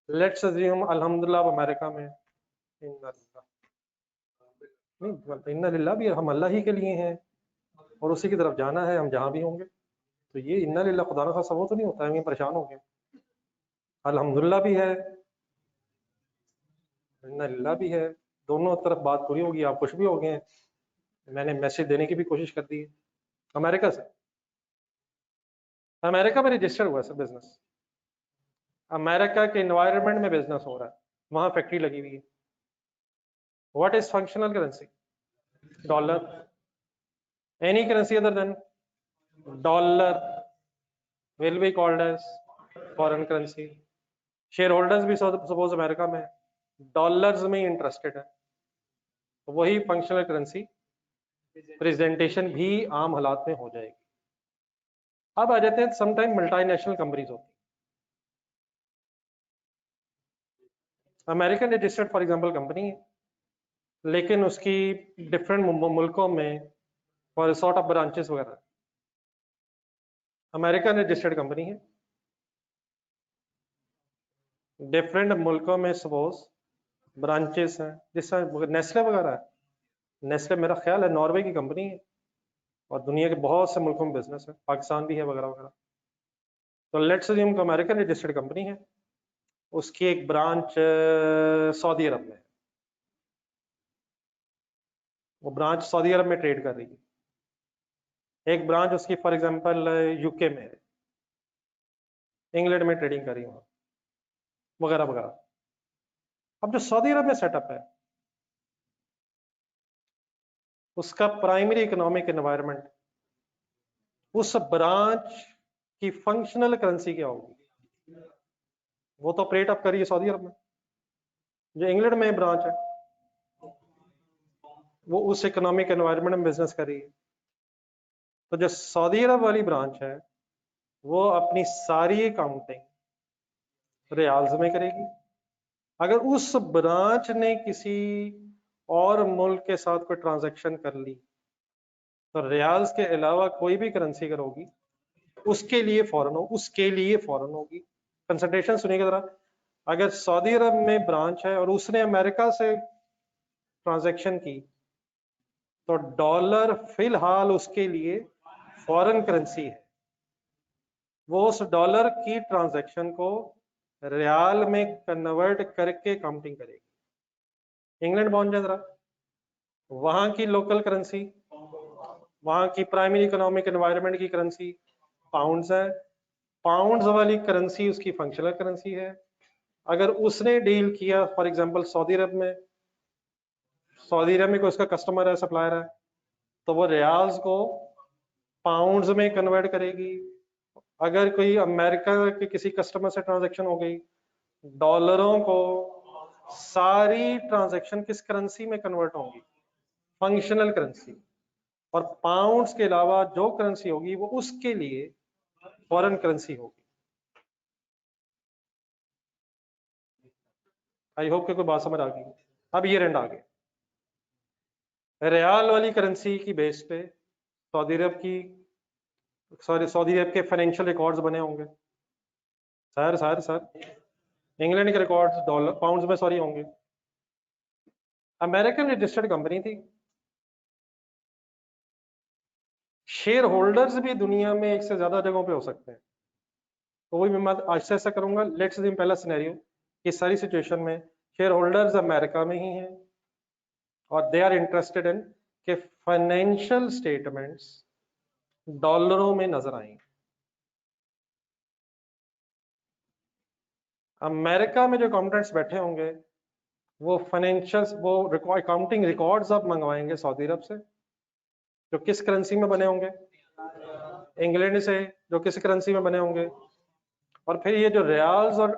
Speaker 1: लेट्स अज्यूम अल्हम्दुलिल्लाह अमेरिका में, नहीं इन्ना लिल्लाह भी हम अल्लाह ही के लिए हैं और उसी की तरफ जाना है, हम जहाँ भी होंगे। तो ये इन्ना लिल्लाह खुदा ना खासा वो तो नहीं होता है हम परेशान हो गए। अल्हम्दुलिल्लाह भी है, इन्ना लिल्लाह भी है, दोनों तरफ बात पूरी होगी, आप खुश भी हो गए हैं। मैंने मैसेज देने की भी कोशिश कर दी है। अमेरिका से, अमेरिका में रजिस्टर हुआ है सर बिजनेस, अमेरिका के एनवायरनमेंट में बिजनेस हो रहा है, वहां फैक्ट्री लगी हुई है। What is functional currency? Dollar. Any currency other than dollar will be called as foreign currency. Share holders भी सपोज अमेरिका में डॉलर्स में इंटरेस्टेड है, तो वही फंक्शनल करेंसी प्रेजेंटेशन भी आम हालात में हो जाएगी। अब आ जाते हैं समटाइम मल्टीनेशनल कंपनीज होती है। American registered for example company है, लेकिन उसकी डिफरेंट मुल्कों में फॉर सॉर्ट ऑफ ब्रांचेस वगैरह। अमेरिकन रजिस्टर्ड कंपनी है, डिफरेंट मुल्कों में सपोज ब्रांचेस हैं, जिस तरह नेस्ले वगैरह है। नेस्ले मेरा ख्याल है नॉर्वे की कंपनी है और दुनिया के बहुत से मुल्कों में बिजनेस है, पाकिस्तान भी है वगैरह वगैरह। तो let's assume American registered company है, उसकी एक ब्रांच सऊदी अरब में है, वो ब्रांच सऊदी अरब में ट्रेड कर रही है। एक ब्रांच उसकी फॉर एग्जांपल यूके में है, इंग्लैंड में ट्रेडिंग कर रही है वगैरह वगैरह। अब जो सऊदी अरब में सेटअप है उसका प्राइमरी इकोनॉमिक एनवायरनमेंट, उस ब्रांच की फंक्शनल करेंसी क्या होगी? वो तो ऑपरेट अप करिए सऊदी अरब में। जो इंग्लैंड में ब्रांच है वो उस इकोनॉमिक एनवायरनमेंट में बिजनेस कर रही है। तो जो सऊदी अरब वाली ब्रांच है वो अपनी सारी अकाउंटिंग रियाल्स में करेगी। अगर उस ब्रांच ने किसी और मुल्क के साथ कोई ट्रांजैक्शन कर ली तो रियाल्स के अलावा कोई भी करेंसी अगर होगी उसके लिए फौरन हो, उसके लिए फौरन होगी। कंसंट्रेशन सुनिएगा जरा। अगर सऊदी अरब में ब्रांच है और उसने अमेरिका से ट्रांजैक्शन की तो डॉलर फिलहाल उसके लिए फॉरेन करेंसी है, वो उस डॉलर की ट्रांजैक्शन को रियाल में कन्वर्ट करके काउंटिंग करेगी। इंग्लैंड पहुंच जाए जरा, वहां की लोकल करेंसी, वहां की प्राइमरी इकोनॉमिक एनवायरनमेंट की करेंसी पाउंड्स है, पाउंड्स वाली करेंसी उसकी फंक्शनल करेंसी है। अगर उसने डील किया फॉर एग्जांपल सऊदी अरब में, सऊदी अरब में कोई उसका कस्टमर है, सप्लायर है, तो वो रियाल्स को पाउंड्स में कन्वर्ट करेगी। अगर कोई अमेरिका के किसी कस्टमर से ट्रांजैक्शन हो गई, डॉलरों को सारी ट्रांजैक्शन किस करेंसी में कन्वर्ट होंगी? Functional currency. और पाउंड्स के अलावा जो करेंसी होगी वो उसके लिए फॉरेन करेंसी होगी। आई होप कि कोई बात समझ आ गई। अब ये रंड आ गए रियाल वाली करेंसी की बेस पे सऊदी अरब की, सॉरी सऊदी अरब के फाइनेंशियल रिकॉर्ड्स बने होंगे। सर इंग्लैंड के रिकॉर्ड्स डॉलर पाउंड्स में सॉरी होंगे। अमेरिकन रजिस्टर्ड कंपनी थी, शेयर होल्डर्स भी दुनिया में एक से ज्यादा जगहों पे हो सकते हैं। तो वही मैं ऐसा ऐसा करूंगा। लेट्स सी पहला सिनेरियो, इस सारी सिचुएशन में शेयर होल्डर्स अमेरिका में ही हैं और दे आर इंटरेस्टेड इन कि फाइनेंशियल स्टेटमेंट्स डॉलरों में नजर आएंगे। अमेरिका में जो अकाउंटेंट्स बैठे होंगे वो फाइनेंशियल वो अकाउंटिंग रिकॉर्ड्स अब मंगवाएंगे सऊदी अरब से, जो किस करेंसी में बने होंगे, इंग्लैंड से, जो किस करेंसी में बने होंगे, और फिर ये जो रियाल्स और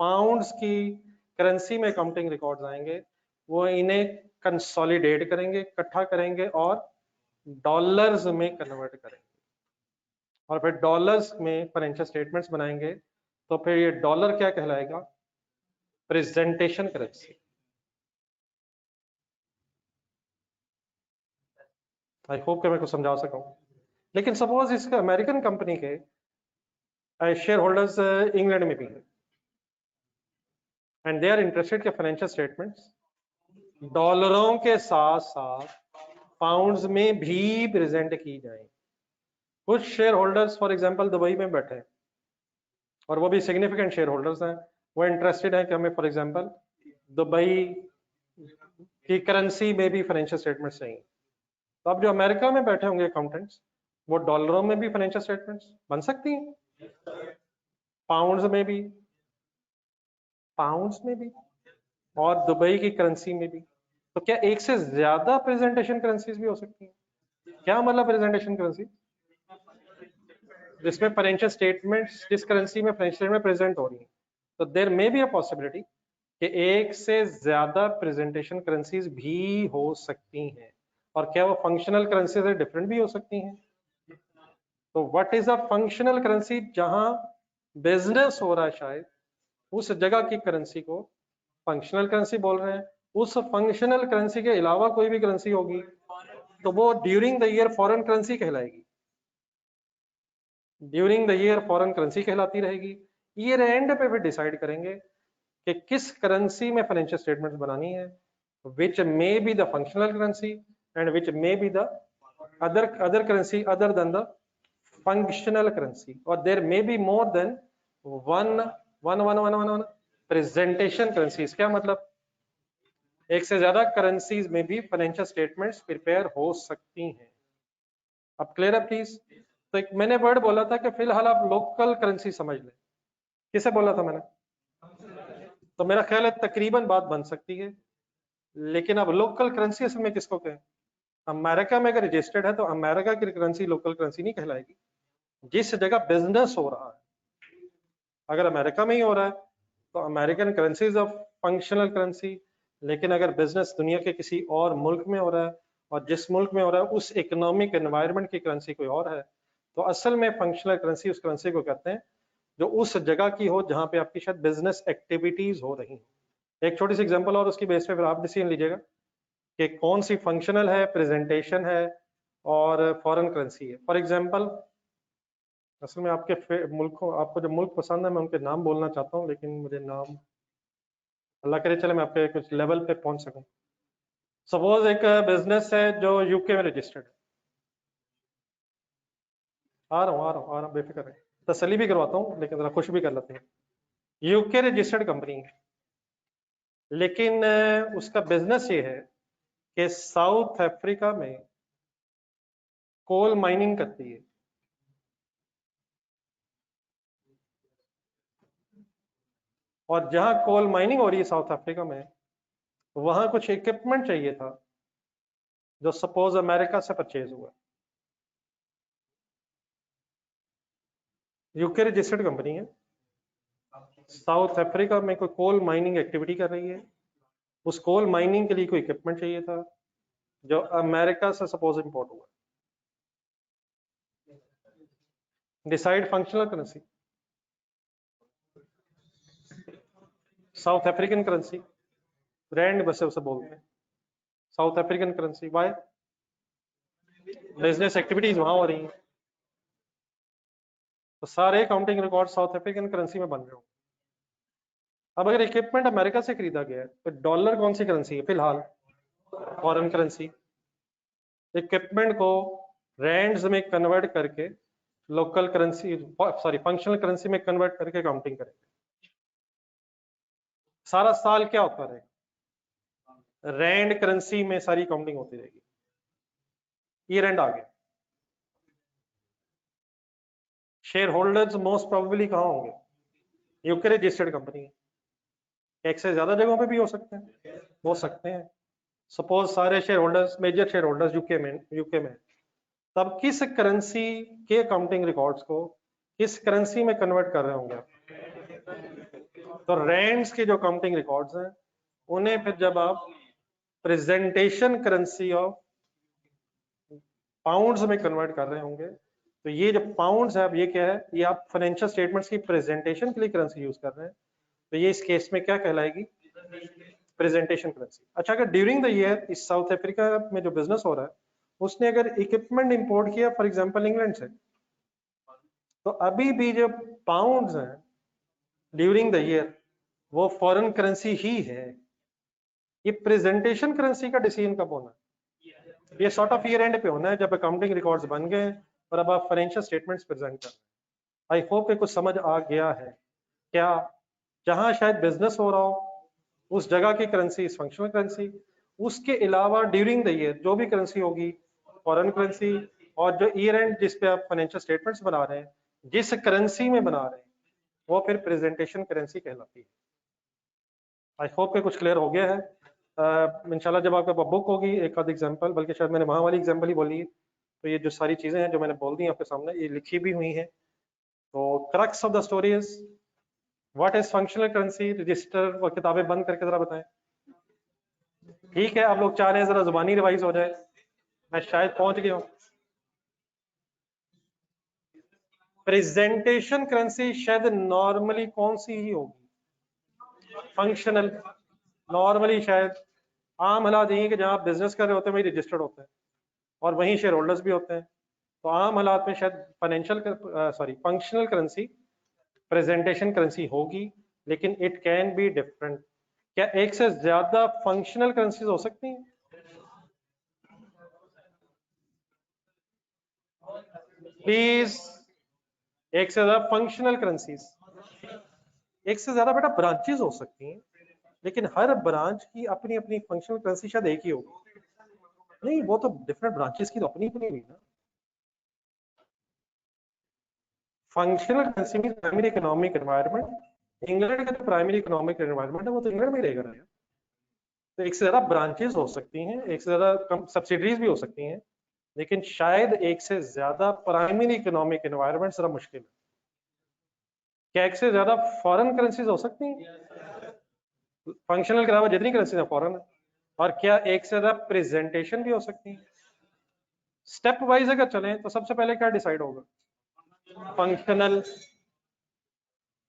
Speaker 1: पाउंड्स की करेंसी में अकाउंटिंग रिकॉर्ड्स आएंगे वो इन्हें कंसोलिडेट करेंगे, इकट्ठा करेंगे और डॉलर्स में कन्वर्ट करेंगे, और फिर डॉलर्स में फाइनेंशियल स्टेटमेंट्स बनाएंगे। तो फिर ये डॉलर क्या कहलाएगा, प्रेजेंटेशन करेंसी। आई होप कि मैं कुछ समझा सकूं। लेकिन सपोज इसके अमेरिकन कंपनी के शेयर होल्डर्स इंग्लैंड में भी हैं एंड दे आर इंटरेस्टेड के फाइनेंशियल स्टेटमेंट्स डॉलरों के साथ साथ पाउंड्स में भी प्रेजेंट की जाए। कुछ share holders for example Dubai में बैठे हैं और वो भी सिग्निफिकेंट शेयर होल्डर्स हैं, वो इंटरेस्टेड है कि हमें फॉर एग्जांपल दुबई की करेंसी में भी फाइनेंशियल स्टेटमेंट्स चाहिए। तो अब जो अमेरिका में बैठे होंगे अकाउंटेंट्स वो डॉलरों में भी फाइनेंशियल स्टेटमेंट्स बन सकती हैं, पाउंड्स में भी, और दुबई की करेंसी में भी। तो क्या एक से ज्यादा प्रेजेंटेशन करेंसीज भी हो सकती हैं? क्या मतलब प्रेजेंटेशन करेंसी, जिसमें फाइनेंशियल स्टेटमेंट्स जिस करेंसी में फाइनेंशियल स्टेटमेंट प्रेजेंट हो रही है। तो there may be a possibility कि एक से ज्यादा प्रेजेंटेशन करेंसीज भी हो सकती हैं, और क्या वो फंक्शनल करेंसी से डिफरेंट भी हो सकती हैं। तो what is a functional currency, जहां बिजनेस हो रहा है शायद उस जगह की करेंसी को फंक्शनल करेंसी बोल रहे हैं। उस फंक्शनल करेंसी के अलावा कोई भी करेंसी होगी तो वो during the year foreign currency कहलाएगी, during the year foreign currency कहलाती रहेगी। ईयर एंड पे फिर डिसाइड करेंगे कि किस करेंसी में फाइनेंशियल स्टेटमेंट्स बनानी है, which may be the functional currency and which may be the other currency other than the functional currency, or there may be more than one presentation currencies। क्या मतलब, एक से ज्यादा करेंसीज में भी फाइनेंशियल स्टेटमेंट्स प्रिपेयर हो सकती हैं। अब क्लियर है प्लीज। तो एक मैंने वर्ड बोला था कि फिलहाल आप लोकल करेंसी समझ लें। किसे बोला था मैंने? तो मेरा ख्याल है तकरीबन बात बन सकती है। लेकिन अब लोकल करेंसी असल में किसको कहें? अमेरिका में अगर रजिस्टर्ड है तो अमेरिका की करेंसी लोकल करेंसी नहीं कहलाएगी। जिस जगह बिजनेस हो रहा है, अगर अमेरिका में ही हो रहा है तो American currency is a functional currency. लेकिन अगर बिजनेस दुनिया के किसी और मुल्क में हो रहा है और जिस मुल्क में हो रहा है उस इकोनॉमिक एनवायरनमेंट की करेंसी कोई और है, तो असल में फंक्शनल करेंसी उस करेंसी को कहते हैं जो उस जगह की हो जहां पे आपकी शायद बिजनेस एक्टिविटीज हो रही हैं। एक छोटी सी एग्जांपल और उसकी बेस पे फिर आप डिसीजन लीजिएगा कि कौन सी फंक्शनल है, प्रेजेंटेशन है और फॉरेन करेंसी है। फॉर एग्जांपल, असल में आपके मुल्कों, आपको जो मुल्क पसंद है मैं उनके नाम बोलना चाहता हूँ, लेकिन मुझे नाम, अल्लाह करे चले मैं आपके कुछ लेवल पे पहुंच सकूं। सपोज एक बिजनेस है जो यूके में रजिस्टर्ड है। आ रहा हूँ बेफिक्र है, तसल्ली भी करवाता हूँ लेकिन जरा खुश भी कर लेते हैं। यूके रजिस्टर्ड कंपनी है, लेकिन उसका बिजनेस ये है कि साउथ अफ्रीका में कोल माइनिंग करती है। और जहां कोल माइनिंग हो रही है साउथ अफ्रीका में, वहां कुछ इक्विपमेंट चाहिए था जो सपोज अमेरिका से परचेज हुआ। यूके रजिस्टर्ड कंपनी है, साउथ अफ्रीका में कोई कोल माइनिंग एक्टिविटी कर रही है। उस कोल माइनिंग के लिए कोई इक्विपमेंट चाहिए था जो अमेरिका से सपोज इंपोर्ट हुआ। Decide functional currency, South African currency, rand बस उसे बोलते हैं South African currency. Why? Business activities वहां हो रही हैं, तो सारे accounting record South African currency में बन रहे हो। अब अगर इक्विपमेंट अमेरिका से खरीदा गया है तो डॉलर कौन सी करेंसी है? फिलहाल फॉरेन करेंसी। इक्विपमेंट को रैंड्स में कन्वर्ट करके local currency, sorry functional currency में कन्वर्ट करके काउंटिंग करेंगे। सारा साल क्या होता रहेगा? रैंड करेंसी में सारी काउंटिंग होती रहेगी। ईयर एंड आ गया, शेयर होल्डर्स मोस्ट प्रोबेबली कहाँ होंगे? यूके रजिस्टर्ड कंपनी है। एक से ज्यादा जगहों पे भी हो सकते हैं, हो सकते हैं। सपोज सारे share holders, major share holders UK में, तब किस करेंसी के अकाउंटिंग रिकॉर्ड्स को किस करेंसी में कन्वर्ट कर रहे होंगे? तो रैंड्स के जो अकाउंटिंग रिकॉर्ड्स हैं उन्हें फिर जब आप प्रेजेंटेशन करेंसी ऑफ पाउंड्स में कन्वर्ट कर रहे होंगे, तो ये जो पाउंड्स है, अब ये क्या है, ये आप फाइनेंशियल स्टेटमेंट्स की प्रेजेंटेशन के लिए करेंसी यूज कर रहे हैं, तो ये इस केस में क्या कहलाएगी? Presentation currency. अच्छा, अगर ड्यूरिंग द ईयर इस साउथ अफ्रीका में जो बिजनेस हो रहा है उसने अगर इक्विपमेंट इंपोर्ट किया फॉर एग्जांपल इंग्लैंड से, तो अभी भी जो पाउंड्स हैं ड्यूरिंग द ईयर वो फॉरेन करेंसी ही है। ये प्रेजेंटेशन करेंसी का डिसीजन कब होना है? ये सॉर्ट ऑफ ईयर एंड पे होना है, जब अकाउंटिंग रिकॉर्ड्स बन गए और अब आप फाइनेंशियल स्टेटमेंट्स प्रेजेंट कर रहे हैं। आई होप कि कुछ समझ आ गया है। क्या जहां शायद बिजनेस हो रहा हो उस जगह की करेंसी इज फंक्शनल करेंसी, उसके अलावा ड्यूरिंग द ईयर जो भी करेंसी होगी फॉरेन करेंसी, और जो ईयर एंड जिस पे आप फाइनेंशियल स्टेटमेंट्स बना रहे हैं जिस करेंसी में बना रहे हैं वो फिर प्रेजेंटेशन करेंसी कहलाती है। आई होप कि कुछ क्लियर हो गया है। इंशाल्लाह जब आपके पास बुक होगी एक आध एग्जांपल, बल्कि शायद मैंने वहाँ वाली एग्जांपल ही बोली है, तो ये जो सारी चीजें हैं जो मैंने बोल दी आपके सामने ये लिखी भी हुई हैं। तो crux of the story is what is functional currency, register और किताबें बंद करके जरा बताएं। ठीक है, आप लोग चाह रहे हैं जरा जुबानी रिवाइज हो जाए, मैं शायद पहुंच गया हूँ। प्रेजेंटेशन करेंसी शायद नॉर्मली कौन सी ही होगी? फंक्शनल। नॉर्मली शायद आम हालात यही कि जहां बिजनेस कर रहे होते हैं वही रजिस्टर्ड होते हैं और वहीं शेयर होल्डर्स भी होते हैं, तो आम हालात में शायद फंक्शनल करेंसी प्रेजेंटेशन करेंसी होगी, लेकिन इट कैन बी डिफरेंट। क्या एक से ज्यादा फंक्शनल करेंसीज हो सकती हैं? प्लीज, एक से ज्यादा फंक्शनल करेंसीज, एक से ज्यादा बेटा ब्रांचेस हो सकती हैं, लेकिन हर ब्रांच की अपनी अपनी फंक्शनल करेंसी शायद एक ही होगी। नहीं, वो तो डिफरेंट ब्रांचेस की तो अपनी अपनी हुई ना। Functional currency mean primary economic environment. England का जो प्राइमरी इकोनॉमिक एनवायरनमेंट है वो तो इंग्लैंड में ही रहेगा ना। तो एक से ज्यादा ब्रांचेस हो सकती हैं, एक से ज्यादा कम सब्सिडरीज भी हो सकती हैं, लेकिन शायद एक से ज्यादा प्राइमरी इकोनॉमिक एनवायरनमेंट जरा मुश्किल है। क्या एक से ज्यादा फॉरेन करेंसीज हो सकती हैं? फंक्शनल के अलावा जितनी करेंसीज है फॉरेन है। और क्या एक से ज्यादा प्रेजेंटेशन भी हो सकती है? स्टेप वाइज अगर चलें तो सबसे पहले क्या डिसाइड होगा? फंक्शनल।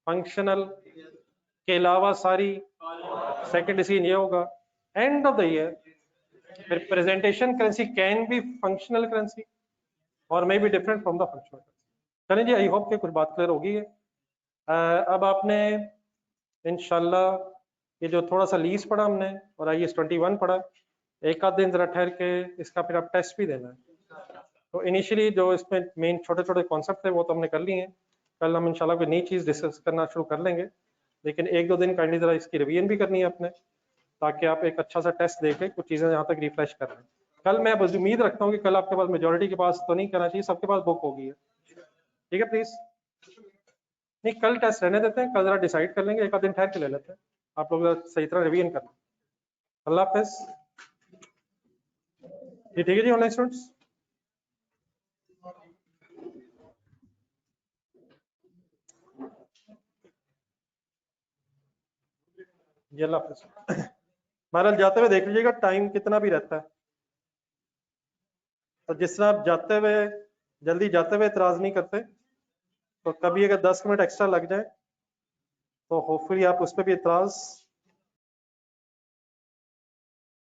Speaker 1: फंक्शनल के अलावा सारी, सेकंड डिसीजन ये होगा एंड ऑफ द ईयर फिर presentation currency can be functional currency और may be different from the functional currency. चलें जी, आई होप कि कुछ बात क्लियर होगी है। अब आपने इंशाल्लाह ये जो थोड़ा सा लीज पढ़ा हमने और IAS 21 पढ़ा, एक आध दिन जरा ठहर के इसका फिर आप टेस्ट भी देना है। तो इनिशियली जो इसमें मेन छोटे छोटे कॉन्सेप्ट थे वो तो हमने कर लिए हैं, कल हम इंशाल्लाह कोई नई चीज़ डिस्कस करना शुरू कर लेंगे, लेकिन एक दो दिन काइंडली जरा इसकी रिवीजन भी करनी है अपने, ताकि आप एक अच्छा सा टेस्ट देके कुछ चीज़ें यहाँ तक रिफ्रेश कर लें। कल मैं बस उम्मीद रखता हूँ कि कल आपके पास मेजोरिटी के पास तो नहीं करना चाहिए, सबके पास बुक होगी है। ठीक है प्लीज, नहीं कल टेस्ट रहने देते हैं, कल जरा डिसाइड कर लेंगे, एक आध दिन ठहर के ले लेते हैं, आप लोग सही तरह रिवीजन कर लें। अल्लाह हाफिज। ये ठीक है जी ऑनलाइन स्टूडेंट्स। जी अल्लाह हाफिज। बहरहाल जाते हुए देख लीजिएगा टाइम कितना भी रहता है, तो जिस तरह आप जाते हुए जल्दी जाते हुए इतराज नहीं करते, तो कभी अगर 10 मिनट एक्स्ट्रा लग जाए तो होपफुली आप उस पर भी इतराज